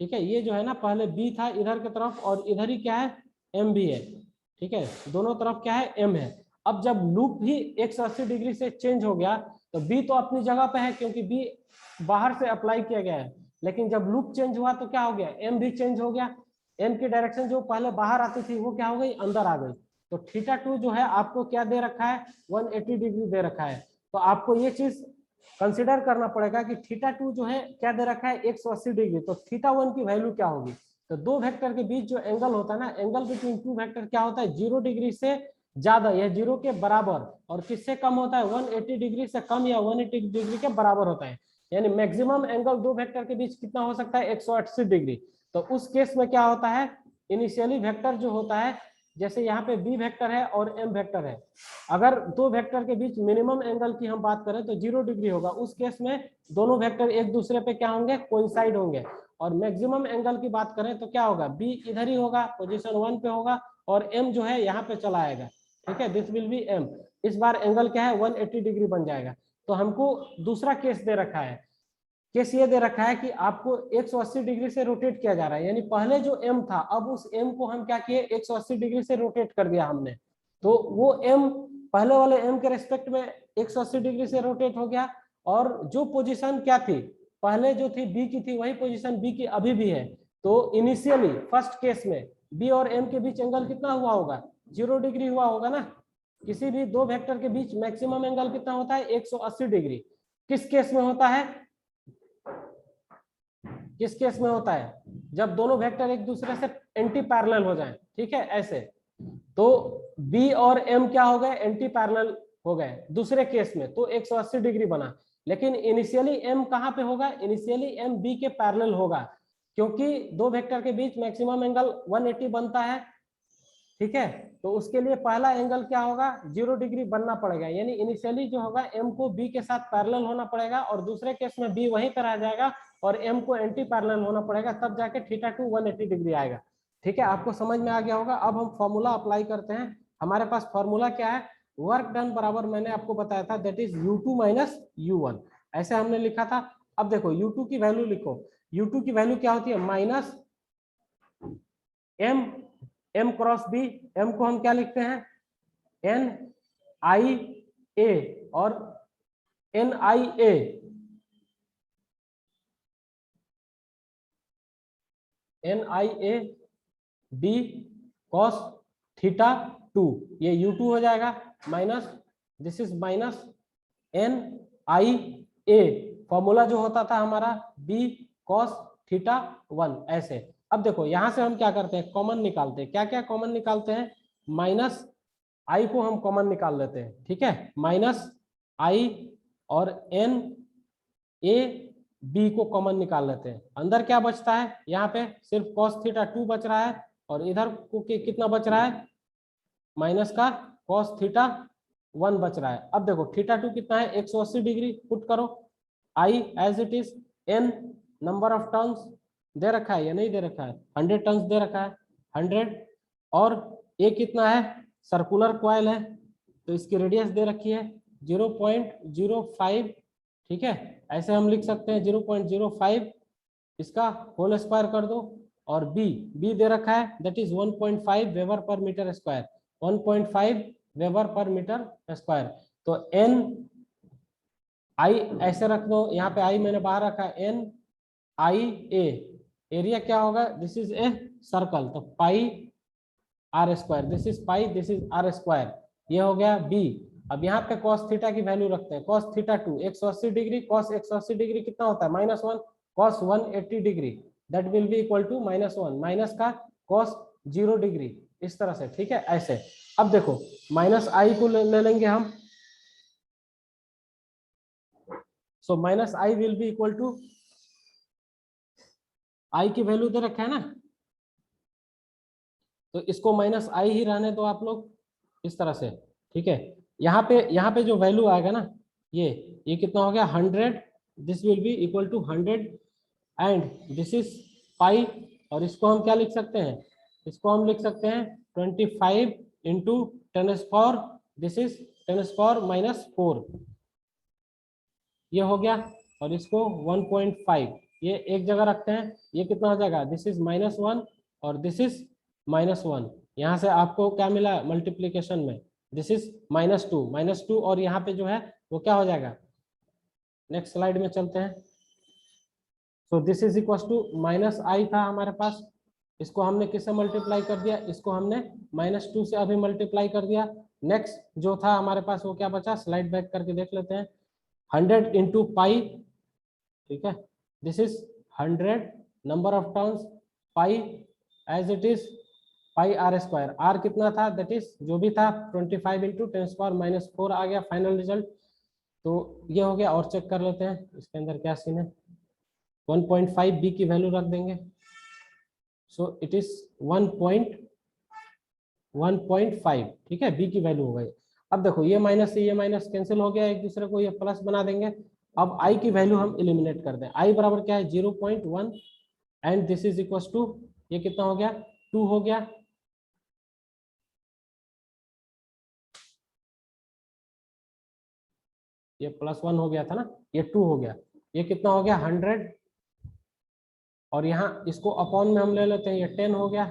ठीक है, ये जो है ना पहले बी था इधर की तरफ और इधर ही क्या है एम भी है, ठीक है, दोनों तरफ क्या है एम है। अब जब लूप ही 180 डिग्री से चेंज हो गया तो बी तो अपनी जगह पे है क्योंकि बी बाहर से अप्लाई किया गया है, लेकिन जब लूप चेंज हुआ तो क्या हो गया, एम भी चेंज हो गया। एम की डायरेक्शन जो पहले बाहर आती थी वो क्या हो गई, अंदर आ गई। तो थीटा 2 जो है आपको क्या दे रखा है, 180 डिग्री दे रखा है। तो आपको ये चीज कंसिडर करना पड़ेगा कि थीटा 2 जो है क्या दे रखा है 180 डिग्री, तो थीटा 1 की वैल्यू क्या होगी। तो दो वेक्टर के बीच जो एंगल होता है ना, एंगल बिटवीन टू वेक्टर क्या होता है, 0 डिग्री से ज्यादा या 0 के बराबर, और किससे कम होता है 180 डिग्री से कम या 180 डिग्री के बराबर होता है। यानी मैक्सिमम एंगल दो वेक्टर के बीच कितना हो सकता है 180 डिग्री। तो उस केस में क्या होता है, इनिशियली वेक्टर जो होता है, जैसे यहाँ पे बी वेक्टर है और एम वेक्टर है, अगर दो वेक्टर के बीच मिनिमम एंगल की हम बात करें तो 0 डिग्री होगा। उस केस में दोनों वेक्टर एक दूसरे पे क्या होंगे, कोइंसाइड होंगे। और मैक्सिमम एंगल की बात करें तो क्या होगा, बी इधर ही होगा, पोजीशन 1 पे होगा, और एम जो है यहाँ पे चला आएगा, ठीक है, दिस विल बी एम। इस बार एंगल क्या है 180 डिग्री बन जाएगा। तो हमको दूसरा केस दे रखा है, केस ये दे रखा है कि आपको 180 डिग्री से रोटेट किया जा रहा है, यानी पहले जो m था अब उस m को हम क्या किए 180 डिग्री से रोटेट कर दिया हमने। तो वो m पहले वाले m के रेस्पेक्ट में 180 डिग्री से रोटेट हो गया, और जो पोजीशन क्या थी पहले जो थी b की थी वही पोजीशन b की अभी भी है। तो इनिशियली फर्स्ट केस में b और m के बीच एंगल कितना हुआ होगा, 0 डिग्री हुआ होगा ना। किसी भी दो वेक्टर के बीच मैक्सिमम एंगल कितना होता है 180 डिग्री। किस केस में होता है, किस केस में होता है, जब दोनों वेक्टर एक दूसरे से एंटी पैरेलल हो जाएं, ठीक है ऐसे। तो B और M क्या हो गए, एंटी पैरेलल हो गए दूसरे केस में, तो 180 डिग्री बना। लेकिन इनिशियली M कहां पे होगा, इनिशियली M B के पैरेलल होगा, क्योंकि दो वेक्टर के बीच मैक्सिमम एंगल 180 बनता है, ठीक है। तो उसके लिए पहला एंगल क्या होगा 0 डिग्री बनना पड़ेगा, यानी इनिशियली जो होगा M को B के साथ पैरेलल होना पड़ेगा, और दूसरे केस में B वहीं पर आ जाएगा और M को एंटी पैरेलल होना पड़ेगा, तब जाके थीटा 2 180 डिग्री आएगा। ठीक है, आपको समझ में आ गया होगा। अब हम फॉर्मूला अप्लाई करते हैं। हमारे पास फॉर्मूला क्या है, वर्क डन बराबर मैंने आपको बताया था that is U2 minus U1, ऐसे हमने लिखा था। अब देखो U2 की वैल्यू लिखो, U2 की वैल्यू क्या होती है minus m cross b। m को हम क्या लिखते हैं NIA और NIA, NIA b cos theta 2, ये U2 हो जाएगा, minus this is minus NIA, formula जो होता था हमारा b cos थीटा 1 ऐसे। अब देखो यहां से हम क्या करते हैं, कॉमन निकालते हैं। क्या क्या कॉमन निकालते हैं, माइनस आई को हम कॉमन निकाल लेते हैं, ठीक है, माइनस आई और NA B को कॉमन निकाल लेते हैं। अंदर क्या बचता है, यहाँ पे सिर्फ cos थीटा 2 बच रहा है, और इधर को कितना बच रहा है माइनस का cos थीटा 1 बच रहा है। अब देखो थीटा 2 कितना है 180 डिग्री, पुट करो I as it is, n number of turns दे रखा है या नहीं दे रखा है, 100 टर्न्स दे रखा है 100, और a कितना है सर्कुलर कॉइल है तो इसकी रेडियस दे रखी है 0.05, ठीक है, ऐसे हम लिख सकते हैं 0.05, इसका होल स्क्वायर कर दो, और b दे रखा है दैट इज 1.5 वेबर पर मीटर स्क्वायर, 1.5 वेबर पर मीटर स्क्वायर। तो n आई ऐसे रख दो, यहाँ पे आई मैंने बाहर रखा है NIA, एरिया क्या होगा, दिस इज ए सर्कल, तो pi are square, this is pi, this is R square, ये हो गया b। अब यहाँ पे cos थीटा की वैल्यू रखते हैं, cos theta 2 180 degree, cos 180 degree कितना होता है -1, cos 180 degree that will be equal to -1, minus का cos 0 डिग्री, इस तरह से, ठीक है ऐसे। अब देखो माइनस आई को ले लेंगे हम, so minus I will be equal to, I की वैल्यू दे रखा है ना, तो इसको माइनस आई ही रहने दो आप लोग इस तरह से, ठीक है। यहाँ पे जो वैल्यू आएगा ना, ये कितना हो गया 100, this will be equal to 100, and this is pi, और इसको हम क्या लिख सकते हैं, इसको हम लिख सकते हैं 25 इंटू 10⁻⁴, दिस इज 10⁻⁻⁴, ये हो गया, और इसको 1.5 ये एक जगह रखते हैं, ये कितना हो जाएगा, दिस इज -1 और दिस इज -1। यहाँ से आपको क्या मिला मल्टीप्लीकेशन में, दिस इज -2 और यहाँ पे जो है वो क्या हो जाएगा, नेक्स्ट स्लाइड में चलते हैं। So this is equal to -i था हमारे पास, इसको हमने किससे मल्टीप्लाई कर दिया, इसको हमने -2 से अभी मल्टीप्लाई कर दिया। नेक्स्ट जो था हमारे पास वो क्या बचा, स्लाइड बैक करके देख लेते हैं, 100 इंटू पाई, ठीक है, this is 100 number of turns, pi as it is pi are square, R कितना था, दैट इज जो भी था 25 इंटू 10⁻⁻4 आ गया फाइनल रिजल्ट। तो ये हो गया, और चेक कर लेते हैं इसके अंदर क्या सीन है, 1.5 बी की वैल्यू रख देंगे, सो इट इज 1.5, ठीक है, बी की वैल्यू हो गई। अब देखो ये माइनस से ये माइनस कैंसिल हो गया एक दूसरे को, ये प्लस बना देंगे। अब आई की वैल्यू हम एलिमिनेट कर दें, आई बराबर क्या है 0.1 and this is equal to, ये कितना हो गया 2 हो गया, ये +1 हो गया था ना, ये 2 हो गया, ये कितना हो गया 100, और यहाँ इसको अपॉन में हम ले लेते हैं, ये 10 हो गया,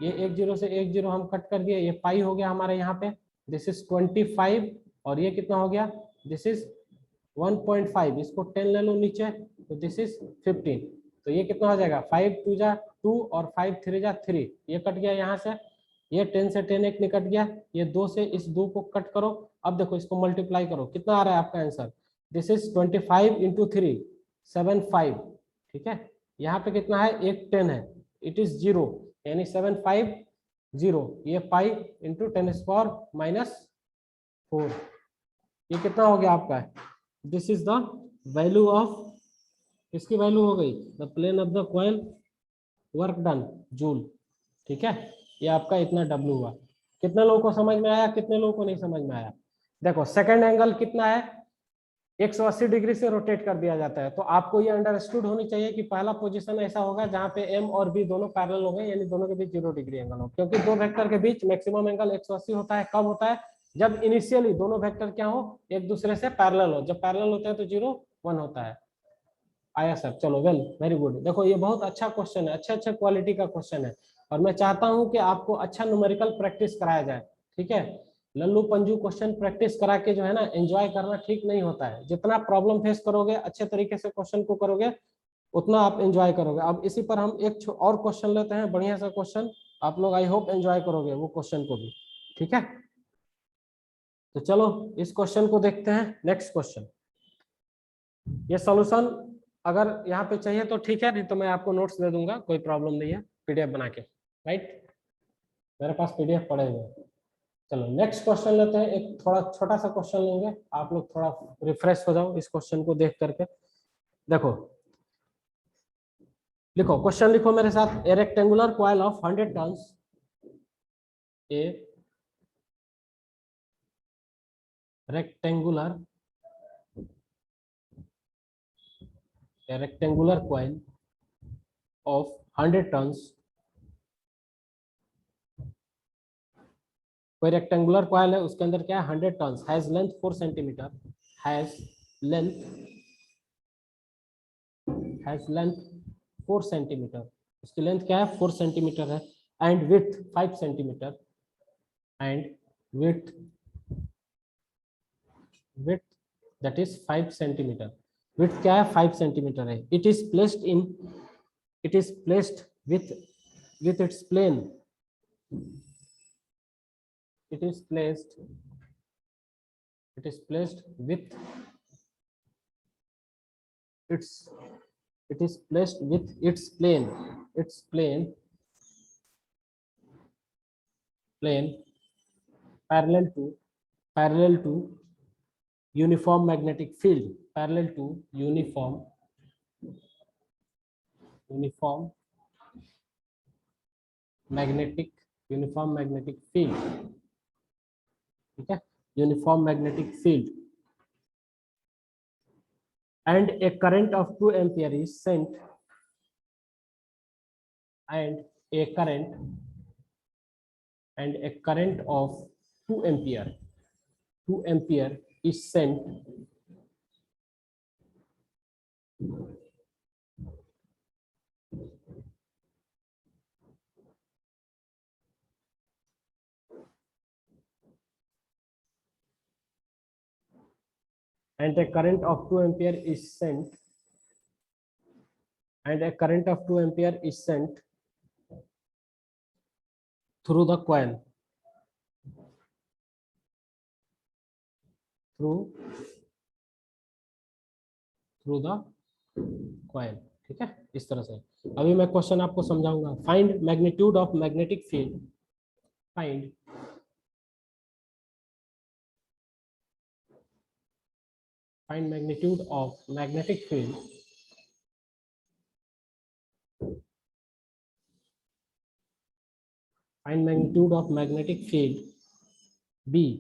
ये 1 0 से 1 0 हम कट कर दिए, ये पाई हो गया हमारे यहाँ पे, दिस इज 25 और ये कितना हो गया, दिस इज 1.5, इसको 10 ले लो नीचे, तो दिस इज 15, तो ये कितना हो जाएगा 5 2 जा 2 और 5 3 जा 3, ये कट गया यहाँ से, ये 10 से 10 एक निकट गया, ये 2 से इस 2 को कट करो। अब देखो इसको मल्टीप्लाई करो, कितना आ रहा है आपका आंसर, दिस इज 25 इंटू 3 75, ठीक है, यहाँ पे कितना है एक 10 है, इट इज 0 यानी 750, ये पाई इंटू 10⁻⁻4, ये कितना हो गया आपका, this is the value of, इसकी वैल्यू हो गई the plane of the coil work done joule, ठीक है, ये आपका इतना W हुआ। कितने लोगों को समझ में आया, कितने लोगों को नहीं समझ में आया। देखो सेकंड एंगल कितना है, 180 डिग्री से रोटेट कर दिया जाता है, तो आपको ये अंडरस्टूड होनी चाहिए कि पहला पोजीशन ऐसा होगा जहां पे M और B दोनों पैरेलल हो गए, यानी दोनों के बीच 0 डिग्री एंगल हो, क्योंकि दो वेक्टर के बीच मैक्सिमम एंगल 180 होता है, कब होता है, जब इनिशियली दोनों वेक्टर क्या हो, एक दूसरे से पैरेलल हो, जब पैरेलल होते हैं तो 0 1 होता है। आया सर, चलो वेल वेरी गुड। देखो ये बहुत अच्छा क्वेश्चन है, अच्छे क्वालिटी का क्वेश्चन है, और मैं चाहता हूं कि आपको अच्छा न्यूमेरिकल प्रैक्टिस कराया जाए, ठीक है। लल्लू पंजू क्वेश्चन प्रैक्टिस करा के जो है ना एंजॉय करना ठीक नहीं होता है, जितना प्रॉब्लम फेस करोगे अच्छे तरीके से क्वेश्चन को करोगे उतना आप एंजॉय करोगे। अब इसी पर हम एक और क्वेश्चन लेते हैं, बढ़िया सा क्वेश्चन, आप लोग आई होप एंजॉय करोगे वो क्वेश्चन को भी, ठीक है। तो चलो इस क्वेश्चन को देखते हैं, नेक्स्ट क्वेश्चन। ये सॉल्यूशन अगर यहाँ पे चाहिए तो ठीक है, नहीं तो मैं आपको नोट्स दे दूंगा, कोई प्रॉब्लम नहीं है, पीडीएफ बना के, राइट, मेरे पास पीडीएफ पड़े हुए हैं। चलो नेक्स्ट क्वेश्चन लेते हैं, एक थोड़ा छोटा सा क्वेश्चन लेंगे, आप लोग थोड़ा रिफ्रेश हो जाओ इस क्वेश्चन को देख करके। देखो लिखो, क्वेश्चन लिखो मेरे साथ, ए rectangular coil of 100 turns, A rectangular coil of 100 turns, कोई रेक्टेंगुलर कॉइल है उसके अंदर क्या है 100 turns, has length 4 centimetre, has length 4 centimetre, उसकी लेंथ क्या है 4 सेंटीमीटर है, and width 5 centimetre, and width that is 5 centimetre, width क्या है 5 सेंटीमीटर है, it is placed with its plane, it is placed with its plane parallel to uniform magnetic field, parallel to uniform magnetic field, ठीक है, uniform magnetic field, and a current of 2 ampere is sent, and a current of 2 ampere is sent and a current of 2 ampere is sent through the coil through the coil. ठीक है, इस तरह से। अभी मैं question आपको समझाऊंगा। Find magnitude of magnetic field, find magnitude of magnetic field find magnitude of magnetic field B,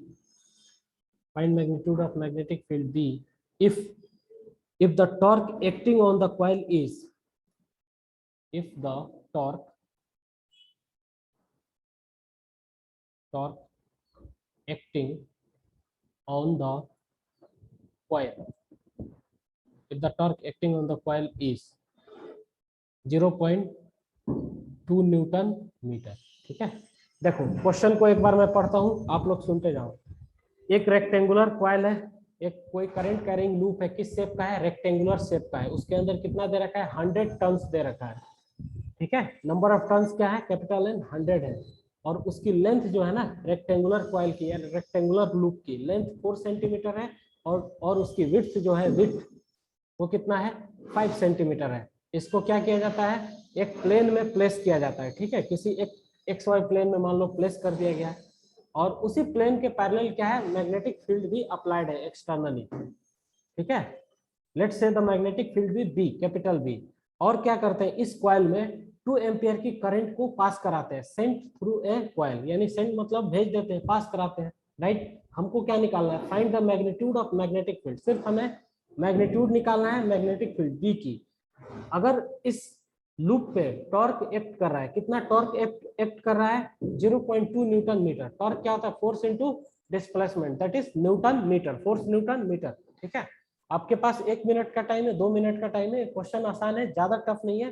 find magnitude of magnetic field B if the torque acting on the coil is, if the torque acting on the coil, if the torque acting on the coil is 0.2 newton metre. ठीक है, देखो question को एक बार मैं पढ़ता हूं, आप लोग सुनते जाओ। एक रेक्टेंगुलर कॉइल है, एक कोई करंट कैरिंग लूप है, किस शेप का है, रेक्टेंगुलर शेप का है। उसके अंदर कितना दे रखा है, 100 टर्न्स दे रखा है। ठीक है, नंबर ऑफ टर्न्स क्या है, कैपिटल एन 100 है। और उसकी लेंथ जो है ना रेक्टेंगुलर कॉइल की, रेक्टेंगुलर लूप की लेंथ 4 सेंटीमीटर है, और उसकी विड्थ जो है, विड्थ वो कितना है, 5 सेंटीमीटर है। इसको क्या किया जाता है, एक प्लेन में प्लेस किया जाता है। ठीक है, किसी एक एक्स वाई प्लेन में मान लो प्लेस कर दिया गया है, और उसी प्लेन के पैरेलल क्या है, मैग्नेटिक फील्ड भी अप्लाइड है एक्सटर्नली। ठीक है, let's say the magnetic field भी बी, कैपिटल बी। और क्या करते हैं, इस कॉइल में 2 एम्पियर की करंट को पास कराते हैं, सेंट थ्रू ए कॉइल, यानी सेंट मतलब भेज देते हैं, पास कराते हैं। राइट, हमको क्या निकालना है, find the magnitude of magnetic field. सिर्फ हमें मैग्नीट्यूड निकालना है मैग्नेटिक फील्ड बी की। अगर इस लूप पे टॉर्क एक्ट कर रहा है, कितना टॉर्क एक्ट कर रहा है, 0.2 न्यूटन मीटर। टॉर्क क्या होता है, force into displacement, that is newton metre, force newton metre. ठीक है, आपके पास 1 मिनट का टाइम है, 2 मिनट का टाइम है। क्वेश्चन आसान है, ज्यादा टफ नहीं है।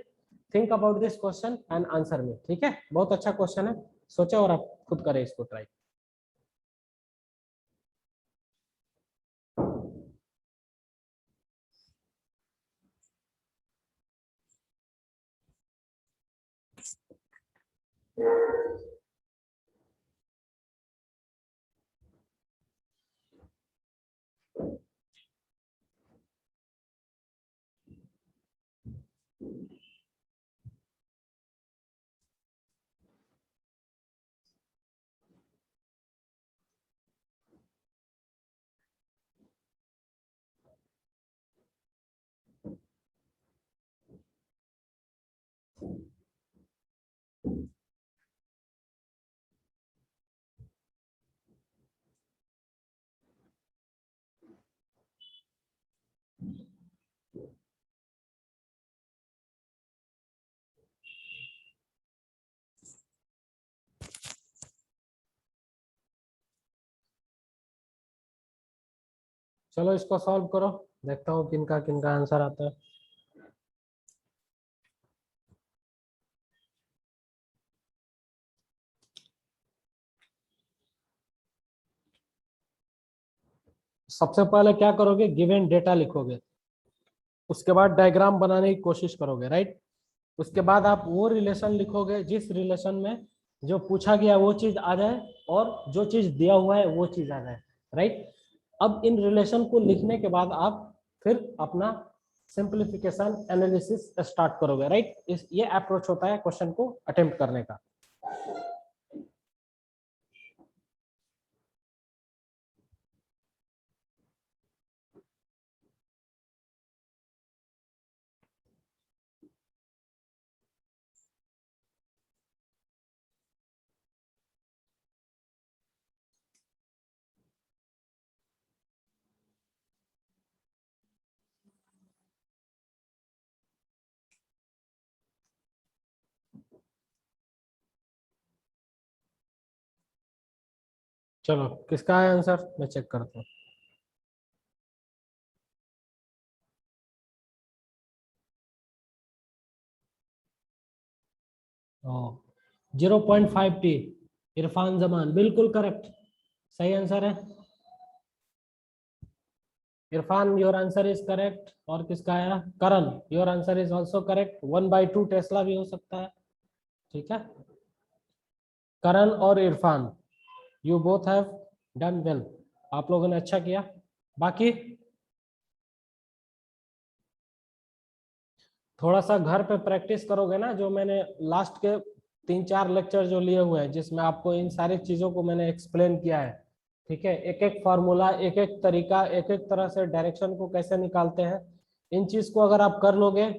Think about this question and answer me. ठीक है, बहुत अच्छा क्वेश्चन है, सोचो और आप खुद करें इसको ट्राई। चलो इसको सॉल्व करो, देखता हूँ किनका किनका आंसर आता है। सबसे पहले क्या करोगे, गिवन डेटा लिखोगे, उसके बाद डायग्राम बनाने की कोशिश करोगे। राइट, उसके बाद आप वो रिलेशन लिखोगे जिस रिलेशन में जो पूछा गया वो चीज आ जाए, और जो चीज दिया हुआ है वो चीज आ जाए। राइट, अब इन रिलेशन को लिखने के बाद आप फिर अपना सिंप्लीफिकेशन एनालिसिस स्टार्ट करोगे। राइट, इस ये अप्रोच होता है क्वेश्चन को अटेम्प्ट करने का। चलो किसका है आंसर, मैं चेक करता हूँ। 0.5t। इरफान जमान बिल्कुल करेक्ट, सही आंसर है। Irfan your answer is correct. और किसका आया? Karan your answer is also correct. 1/2 tesla भी हो सकता है, ठीक है। करण और Irfan, you both have done well, आप लोगों ने अच्छा किया। बाकी थोड़ा सा घर पे प्रैक्टिस करोगे ना, जो मैंने लास्ट के 3-4 लेक्चर जो लिए हुए हैं, जिसमें आपको इन सारी चीजों को मैंने एक्सप्लेन किया है, ठीक है। एक एक फार्मूला, एक एक तरीका, एक एक तरह से डायरेक्शन को कैसे निकालते हैं, इन चीज को अगर आप कर लोगे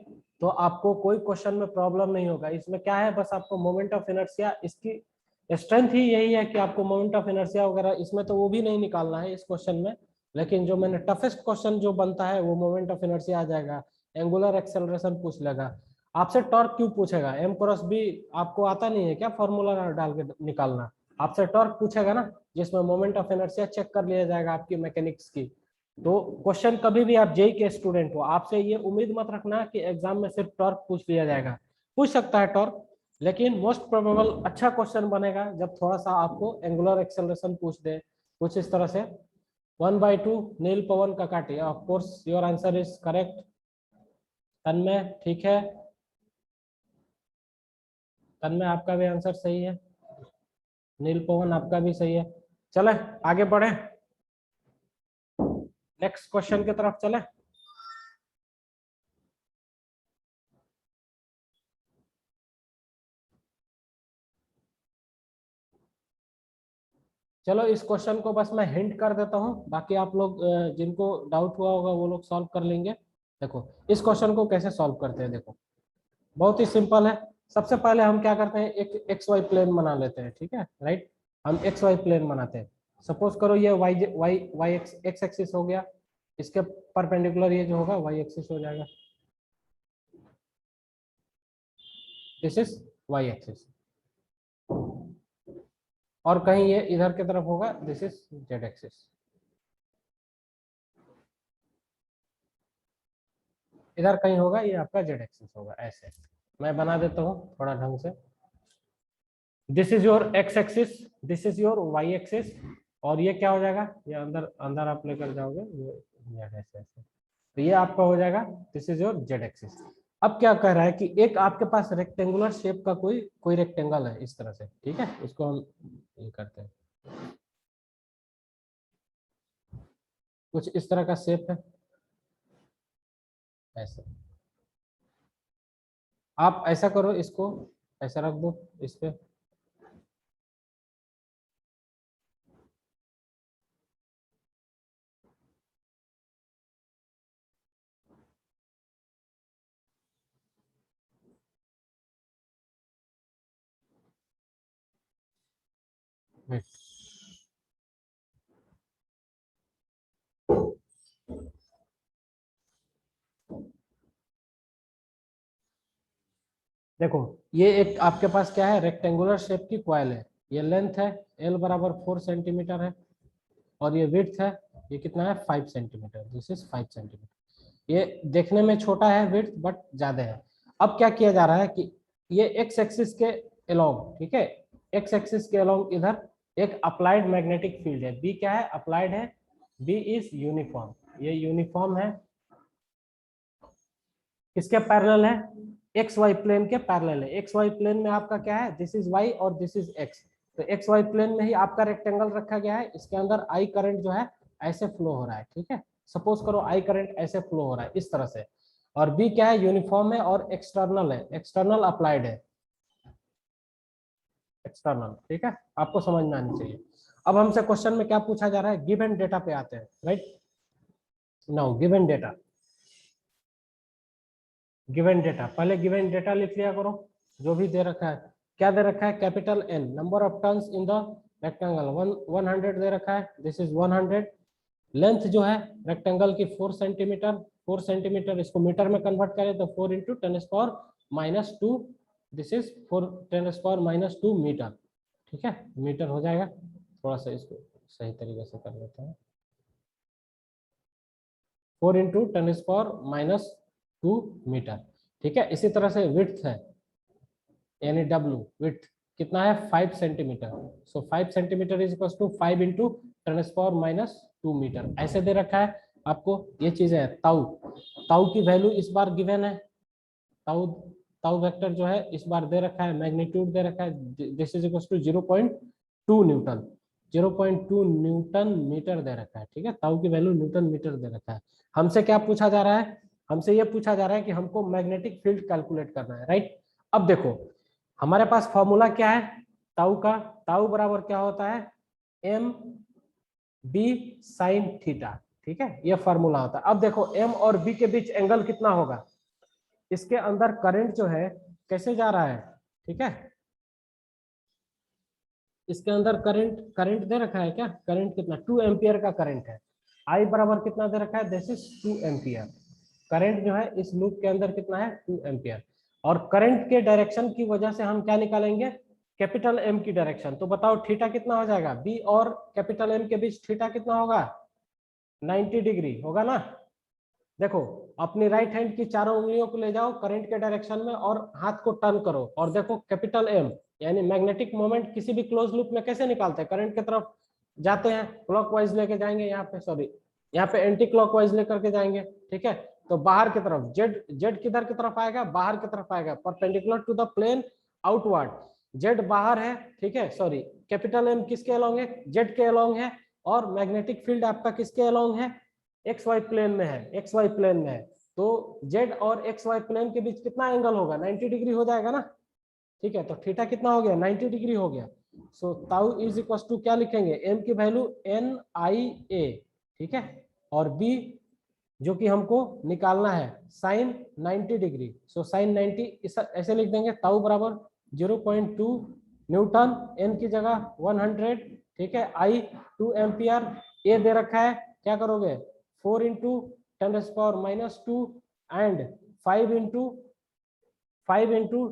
तो आपको कोई क्वेश्चन में प्रॉब्लम नहीं होगा। इसमें क्या है, बस आपको मोमेंट ऑफ इनर्शिया, इसकी स्ट्रेंथ ही यही है कि आपको मोमेंट ऑफ इनर्शिया वगैरह इसमें तो वो भी नहीं निकालना है इस क्वेश्चन में। लेकिन जो मैंने टफेस्ट क्वेश्चन जो बनता है वो मोमेंट ऑफ इनर्शिया आ जाएगा, एंगुलर एक्सेलरेशन पूछ लेगा आपसे, टॉर्क क्यों पूछेगा, एम क्रॉस बी आपको आता नहीं है क्या फॉर्मूला डाल के निकालना, आपसे टॉर्क पूछेगा ना, जिसमें मोमेंट ऑफ इनर्शिया चेक कर लिया जाएगा आपकी मैकेनिक्स की। तो क्वेश्चन कभी भी आप जेई के स्टूडेंट हो, आपसे ये उम्मीद मत रखना कि एग्जाम में सिर्फ टॉर्क पूछ लिया जाएगा, पूछ सकता है टॉर्क, लेकिन मोस्ट प्रोबेबल अच्छा क्वेश्चन बनेगा जब थोड़ा सा आपको एंगुलर एक्सेलरेशन पूछ दे, कुछ इस तरह से। 1/2 Neel Pawan Kakati, of course your answer is correct. Tanmay ठीक है, तन्मय आपका भी आंसर सही है, नील पवन आपका भी सही है। चले आगे बढ़े, नेक्स्ट क्वेश्चन की तरफ चले। चलो इस क्वेश्चन को बस मैं हिंट कर देता हूँ, बाकी आप लोग जिनको डाउट हुआ होगा वो लोग सॉल्व कर लेंगे। देखो इस क्वेश्चन को कैसे सॉल्व करते हैं, देखो बहुत ही सिंपल है। सबसे पहले हम क्या करते हैं, एक एक्स वाई प्लेन बना लेते हैं, ठीक है, राइट। हम एक्स वाई प्लेन बनाते हैं। सपोज करो ये Y Y Y X axis हो गया, इसके परपेंडिकुलर ये जो होगा वाई एक्सिस हो जाएगा, दिस इज वाई एक्सिस। और कहीं ये इधर की तरफ होगा, दिस इज जेड एक्सिस। इधर कहीं होगा, ये आपका जेड एक्सिस होगा। ऐसे मैं बना देता हूँ थोड़ा ढंग से। This is your X axis, this is your Y axis, और ये क्या हो जाएगा, ये अंदर अंदर आप लेकर जाओगे, ये ऐसे ऐसे, तो ये आपका हो जाएगा, this is your Z axis. अब क्या कह रहा है कि एक आपके पास रेक्टेंगुलर शेप का कोई कोई रेक्टेंगल है इस तरह से, ठीक है, इसको हम ये करते हैं, कुछ इस तरह का शेप है ऐसे। आप ऐसा करो, इसको ऐसा रख दो इस पे, देखो ये एक आपके पास क्या है, रेक्टेंगुलर शेप की कॉइल है, ये लेंथ है एल बराबर 4 सेंटीमीटर है, और ये विड्थ है, ये कितना है 5 सेंटीमीटर, दिस इज 5 सेंटीमीटर। ये देखने में छोटा है विड्थ, बट ज्यादा है। अब क्या किया जा रहा है कि ये एक्स एक्सिस के अलोंग, ठीक है, एक्स एक्सिस के अलोंग इधर एक अप्लाइड मैग्नेटिक फील्ड है, बी क्या है, अप्लाइड है, बी इज यूनिफॉर्म, ये यूनिफॉर्म है, किसके पैरेलल है, एक्स वाई प्लेन के पैरेलल है। एक्स वाई प्लेन में आपका क्या है, दिस इज वाई और दिस इज एक्स, तो एक्स वाई प्लेन में ही आपका रेक्टेंगल रखा गया है, इसके अंदर आई करंट जो है ऐसे फ्लो हो रहा है, ठीक है। सपोज करो आई करंट ऐसे फ्लो हो रहा है इस तरह से, और बी क्या है, यूनिफॉर्म है और एक्सटर्नल है, एक्सटर्नल अप्लाइड है, एक्सटर्नल, ठीक है, आपको समझ में आनी चाहिए। अब हमसे क्वेश्चन में क्या पूछा जा रहा है, गिवन डेटा पे आते हैं, right. Now given data, given data, पहले गिवन डेटा लिख लिया करो, जो भी दे रखा है। क्या दे रखा है, capital N number of turns in the rectangle 100 दे रखा है, दिस इज 100। लेंथ जो है रेक्टेंगल की 4 सेंटीमीटर, 4 सेंटीमीटर इसको मीटर में कन्वर्ट करें तो 4 इंटू 10⁻², दिस इज 4 10⁻²2 मीटर, ठीक है, मीटर हो जाएगा। थोड़ा सा इसको सही तरीके से कर लेते हैं, 4 इंटू 10⁻² मीटर, ठीक है। इसी तरह से विड्थ है, यानी W विथ कितना है 5 centimetre. So 5 centimetre is equal to 5 into 10⁻⁻2 metre. ऐसे दे रखा है आपको ये चीजें है। ताऊ ताऊ की वैल्यू इस बार गिवन है, ताऊ ताऊ वेक्टर जो है इस बार दे रखा है, मैग्नीट्यूड दे रखा है, this is equal to 0.2 newton, 0.2 newton metre दे रखा है। ठीक है, ताऊ की वैल्यू न्यूटन मीटर दे रखा है। हमसे क्या पूछा जा रहा है, हमसे ये पूछा जा रहा है कि हमको मैग्नेटिक फील्ड कैलकुलेट करना है, राइट। अब देखो हमारे पास फॉर्मूला क्या है ताऊ का, ताऊ बराबर क्या होता है एम बी साइन थीटा। ठीक है, ये फॉर्मूला होता है। अब देखो एम और बी के बीच एंगल कितना होगा, इसके अंदर करंट जो है कैसे जा रहा है, ठीक है, इसके अंदर करंट करंट दे रखा है क्या, करंट कितना 2 एम्पियर का करंट है। आई बराबर कितना दे रखा है, दिस इज 2 एम्पियर। करंट जो है इस लूप के अंदर कितना है 2 एम्पियर। और करंट के डायरेक्शन की वजह से हम क्या निकालेंगे, कैपिटल एम की डायरेक्शन। तो बताओ थीटा कितना हो जाएगा, बी और कैपिटल एम के बीच थीटा कितना होगा 90 डिग्री होगा ना। देखो अपनी राइट हैंड की चारों उंगलियों को ले जाओ करंट के डायरेक्शन में और हाथ को टर्न करो और देखो कैपिटल एम यानी मैग्नेटिक मोमेंट किसी भी क्लोज लूप में कैसे निकालते हैं, करंट की तरफ जाते हैं क्लॉकवाइज लेके जाएंगे, यहाँ पे सॉरी यहाँ पे एंटी क्लॉकवाइज लेकर के जाएंगे। ठीक है, तो बाहर की तरफ जेड जेड किधर की तरफ आएगा, बाहर की तरफ आएगा, perpendicular to the plane outward. Z बाहर है, ठीक है, सॉरी कैपिटल एम किसके अलोंग है, जेड के अलोंग है, और मैग्नेटिक फील्ड आपका किसके अलोंग है, एक्स वाई प्लेन में है, एक्स वाई प्लेन में है। तो जेड और एक्स वाई प्लेन के बीच कितना एंगल होगा 90 डिग्री हो जाएगा ना। ठीक है, तो थीटा कितना हो गया 90 डिग्री हो गया। सो ताउ इज इक्वल टू क्या लिखेंगे, एम की वैल्यू एन आई ए, ठीक है, और बी जो कि हमको निकालना है साइन 90 डिग्री। सो साइन 90 ऐसे लिख देंगे, ताउ बराबर 0.2 न्यूटन, एन की जगह 100, ठीक है, आई 2 एम्पियर, ए दे रखा है, क्या करोगे 4 इंटू 10⁻⁻2 एंड 5 इंटू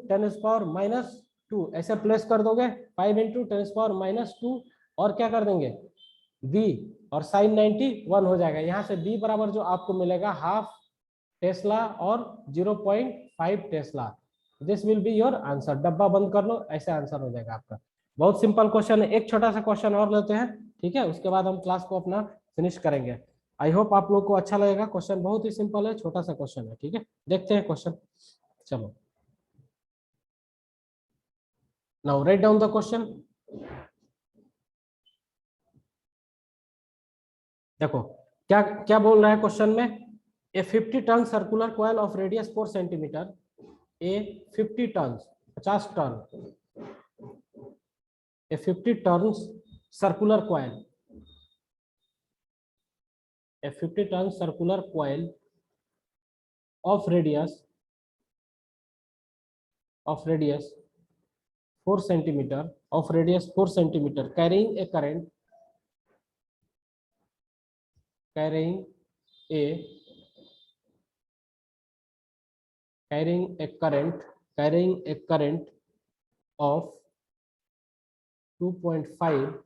10⁻⁻2 ऐसे प्लेस कर दोगे, 5 इंटू 10⁻⁻2 और क्या कर देंगे बी, और साइन 90 1 हो जाएगा। यहाँ से बी बराबर जो आपको मिलेगा हाफ टेस्ला और 0.5 Tesla. This will be your answer. डब्बा बंद कर लो, ऐसे आंसर हो जाएगा आपका। बहुत सिंपल क्वेश्चन है। एक छोटा सा क्वेश्चन और लेते हैं, ठीक है, उसके बाद हम क्लास को अपना फिनिश करेंगे। आई होप आप लोग को अच्छा लगेगा। क्वेश्चन बहुत ही सिंपल है, छोटा सा क्वेश्चन है, ठीक है, देखते हैं क्वेश्चन। चलो now write down the question. देखो क्या क्या बोल रहा है क्वेश्चन में, a 50 turn circular coil of radius 4 centimetre, a 50 turn 50 turn, a 50 turn circular coil, a 50 turn circular coil of radius 4 centimeter, of radius 4 centimeter, carrying a current carrying a current of 2.5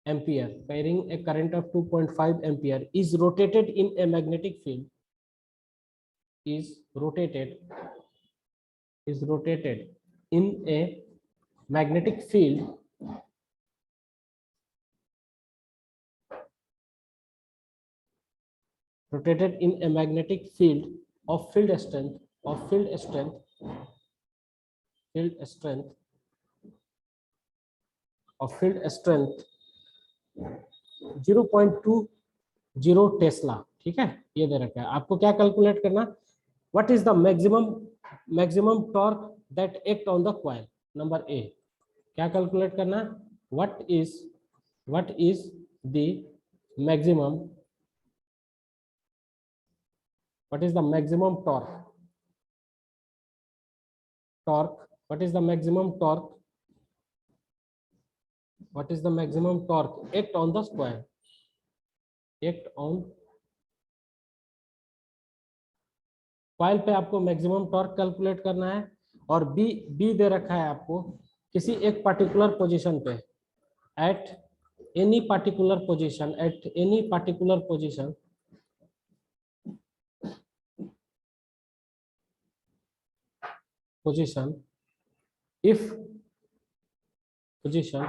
ampere, carrying a current of 2.5 ampere is rotated in a magnetic field, is rotated in a magnetic field rotated in a magnetic field of field strength 0.20 Tesla. ठीक है, ये दे रखा है, आपको क्या calculate करना, what is the maximum torque that act on the coil. Number A क्या calculate करना, what is the maximum what is the maximum torque what is the maximum torque act on the coil, act on coil पे आपको maximum torque calculate करना है। और B दे रखा है आपको किसी एक पर्टिकुलर पोजीशन पे, at any particular position if position,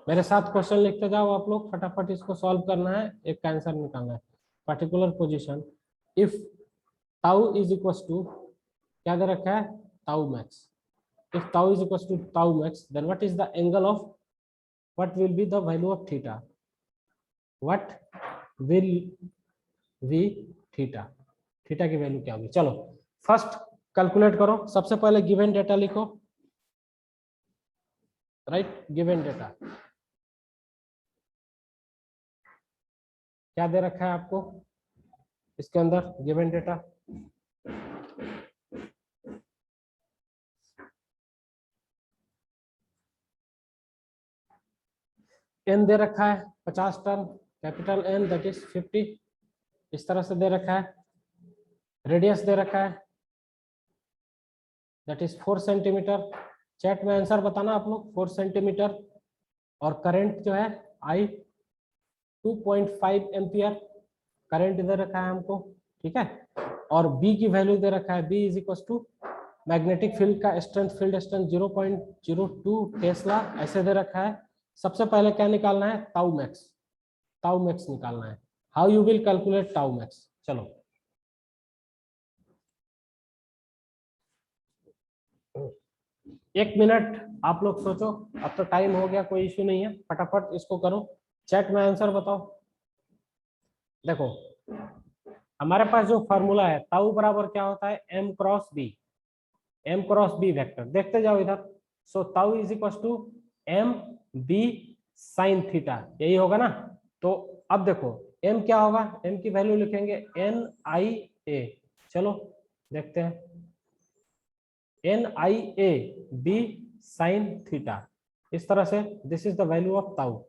मेरे साथ क्वेश्चन लिखते जाओ आप लोग, फटाफट इसको सॉल्व करना है, एक का आंसर निकालना है। Particular position if tau is equal to, क्या दे रखा है, tau max. If tau is equal to tau max, then what is the angle of, what will be the value of theta, what will be theta, theta की value क्या होगी। चलो first calculate करो, सबसे पहले गिवन डेटा लिखो, right, given data क्या दे रखा है आपको इसके अंदर, गिवन डेटा एन दे रखा है 50 turn, capital N that is 50, इस तरह से दे रखा है। रेडियस दे रखा है दैट इज 4 सेंटीमीटर, चैट में आंसर बताना आप लोग, 4 सेंटीमीटर। और करंट जो है आई 2.5 एम्पियर करंट दे रखा है हमको, ठीक है। और बी की वैल्यू दे रखा है, B is equal to magnetic field का स्ट्रेंथ, फील्ड स्ट्रेंथ 0.02 टेस्ला ऐसे दे रखा है। सबसे पहले क्या निकालना है, ताउ मैक्स, ताउ मैक्स निकालना है। How you will calculate tau max, चलो एक मिनट आप लोग सोचो, अब तो टाइम हो गया, कोई इश्यू नहीं है, फटाफट इसको करो, चैट में आंसर बताओ। देखो हमारे पास जो फॉर्मूला है, ताउ बराबर क्या होता है, m cross B, m cross B vector, देखते जाओ इधर। So tau is equal to m b sine theta, यही होगा ना। तो अब देखो m क्या होगा, m की वैल्यू लिखेंगे n i a, चलो देखते हैं, N I A B sine theta, इस तरह से this is the value of tau.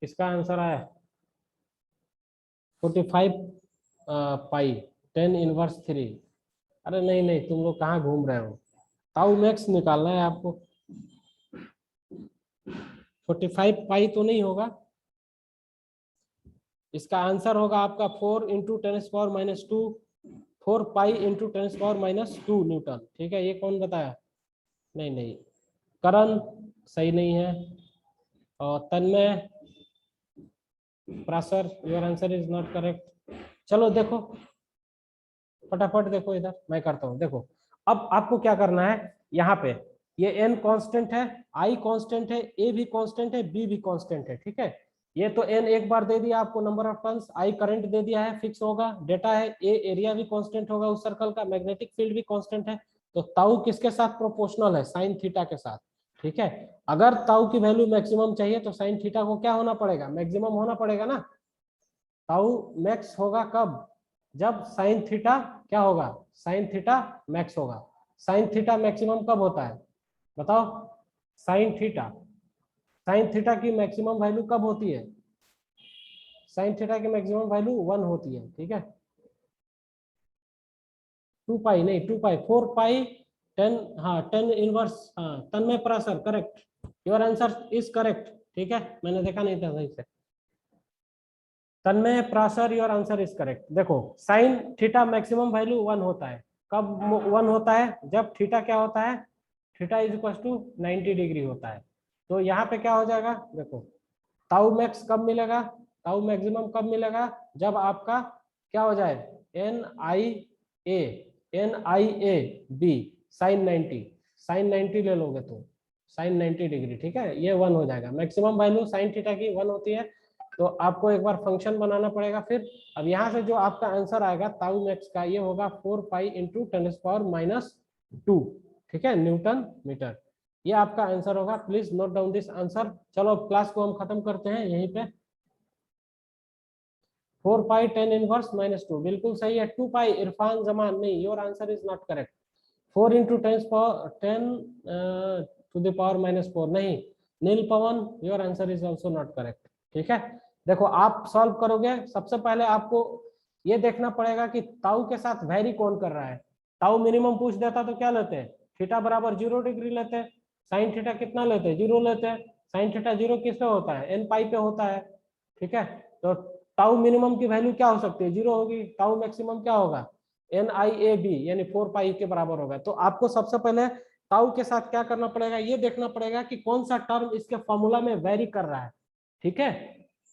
इसका आंसर आया 45 पाई 10 इनवर्स 3। अरे नहीं नहीं, तुम लोग कहाँ घूम रहे हो, ताउ मैक्स निकालना है आपको। 45 पाई तो नहीं होगा, इसका आंसर होगा आपका 4 इंटू 10⁻², 4 पाई इंटू 10⁻² न्यूटन, ठीक है। ये कौन बताया, नहीं नहीं, करण सही नहीं है, और Tanmay Prasar, your answer is not correct. चलो देखो फटाफट देखो इधर, मैं करता हूँ। देखो अब आपको क्या करना है, यहाँ पे ये n कांस्टेंट है, i कांस्टेंट है, a भी कांस्टेंट है, b भी कांस्टेंट है, ठीक है। ये तो n एक बार दे दिया आपको, number of turns, i current दे दिया है, फिक्स होगा, डेटा है, a एरिया भी कांस्टेंट होगा उस सर्कल का, मैग्नेटिक फील्ड भी कांस्टेंट है। तो ताऊ किसके साथ प्रोपोर्शनल है, साइन थीटा के साथ, ठीक है। अगर ताऊ की वैल्यू मैक्सिमम चाहिए तो साइन थीटा को क्या होना पड़ेगा, मैक्सिमम होना पड़ेगा ना। ताऊ मैक्स होगा कब, जब साइन थीटा क्या होगा, साइन थीटा मैक्स होगा। साइन थीटा मैक्सिमम कब होता है बताओ, साइन थीटा, साइन थीटा की मैक्सिमम वैल्यू कब होती है, साइन थीटा की मैक्सिमम वैल्यू 1 होती है, ठीक है। 2 पाई नहीं, 2 पाई 4 पाई 10, हाँ 10 इनवर्स, हाँ Tanmay Parashar correct, your answer is correct, ठीक है। मैंने देखा नहीं था सही से, Tanmay Prasar, your answer is correct. देखो साइन थीटा मैक्सिमम वैल्यू 1 होता है, कब 1 होता है, जब थीटा क्या होता है, theta is equal to 90 degree होता है। तो यहाँ पे क्या हो जाएगा, देखो ताऊ मैक्स कब मिलेगा, ताऊ मैक्सिमम कब मिलेगा, जब आपका क्या हो जाए, N I A B sine 90, sine 90 ले लोगे तो साइन 90 डिग्री, ठीक है, ये 1 हो जाएगा। मैक्सिमम वैल्यू साइन थीटा की 1 होती है, तो आपको एक बार फंक्शन बनाना पड़ेगा फिर। अब यहाँ से जो आपका आंसर आएगा ताऊ मैक्स का, ये होगा 4 पाई इंटू 10⁻², ठीक है, न्यूटन मीटर, ये आपका आंसर होगा। Please note down this answer. चलो अब क्लास को हम खत्म करते हैं यहीं पे। 4 पाई 10 इनवर्स -2 बिल्कुल सही है। 2 पाई इरफान जमान नहीं, your answer is not correct. 4 into 10 to the power -4 नहीं, Neel Pawan, your answer is also not correct, ठीक है। देखो आप सॉल्व करोगे, सबसे पहले आपको ये देखना पड़ेगा कि ताऊ के साथ वैरी कौन कर रहा है। ताऊ मिनिमम पूछ देता तो क्या लेते हैं, थीटा बराबर 0 डिग्री लेते हैं, साइन थीटा कितना लेते हैं, 0 लेते हैं। साइन थीटा 0 किस पे होता है, एन पाई पे होता है, ठीक है। तो ताऊ मिनिमम की वैल्यू क्या हो सकती है, 0 होगी, ताऊ मैक्सिमम क्या होगा, NIAB यानी 4 पाई के बराबर होगा। तो आपको सबसे पहले ताऊ के साथ क्या करना पड़ेगा, ये देखना पड़ेगा कि कौन सा टर्म इसके फॉर्मूला में वेरी कर रहा है। ठीक है,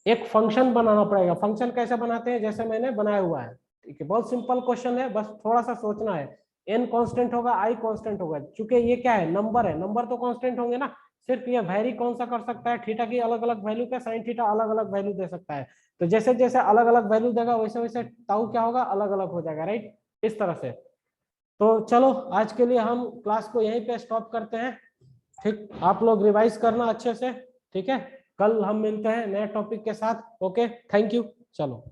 एक फंक्शन बनाना पड़ेगा। फंक्शन कैसे बनाते हैं, जैसे मैंने बनाया हुआ है। ठीक है, बहुत सिंपल क्वेश्चन है, बस थोड़ा सा सोचना है। n कांस्टेंट होगा, i कांस्टेंट होगा, चूंकि ये क्या है, नंबर है, नंबर तो कांस्टेंट होंगे ना। सिर्फ ये वेरी कौन सा कर सकता है, थीटा की अलग अलग वैल्यू पे साइन थीटा अलग अलग वैल्यू दे सकता है। तो जैसे जैसे अलग अलग वैल्यू देगा वैसे वैसे ताऊ क्या होगा, अलग अलग हो जाएगा, राइट, इस तरह से। तो चलो आज के लिए हम क्लास को यहीं पे स्टॉप करते हैं। ठीक, आप लोग रिवाइज करना अच्छे से। ठीक है, कल हम मिलते हैं नए टॉपिक के साथ। ओके, थैंक यू, चलो।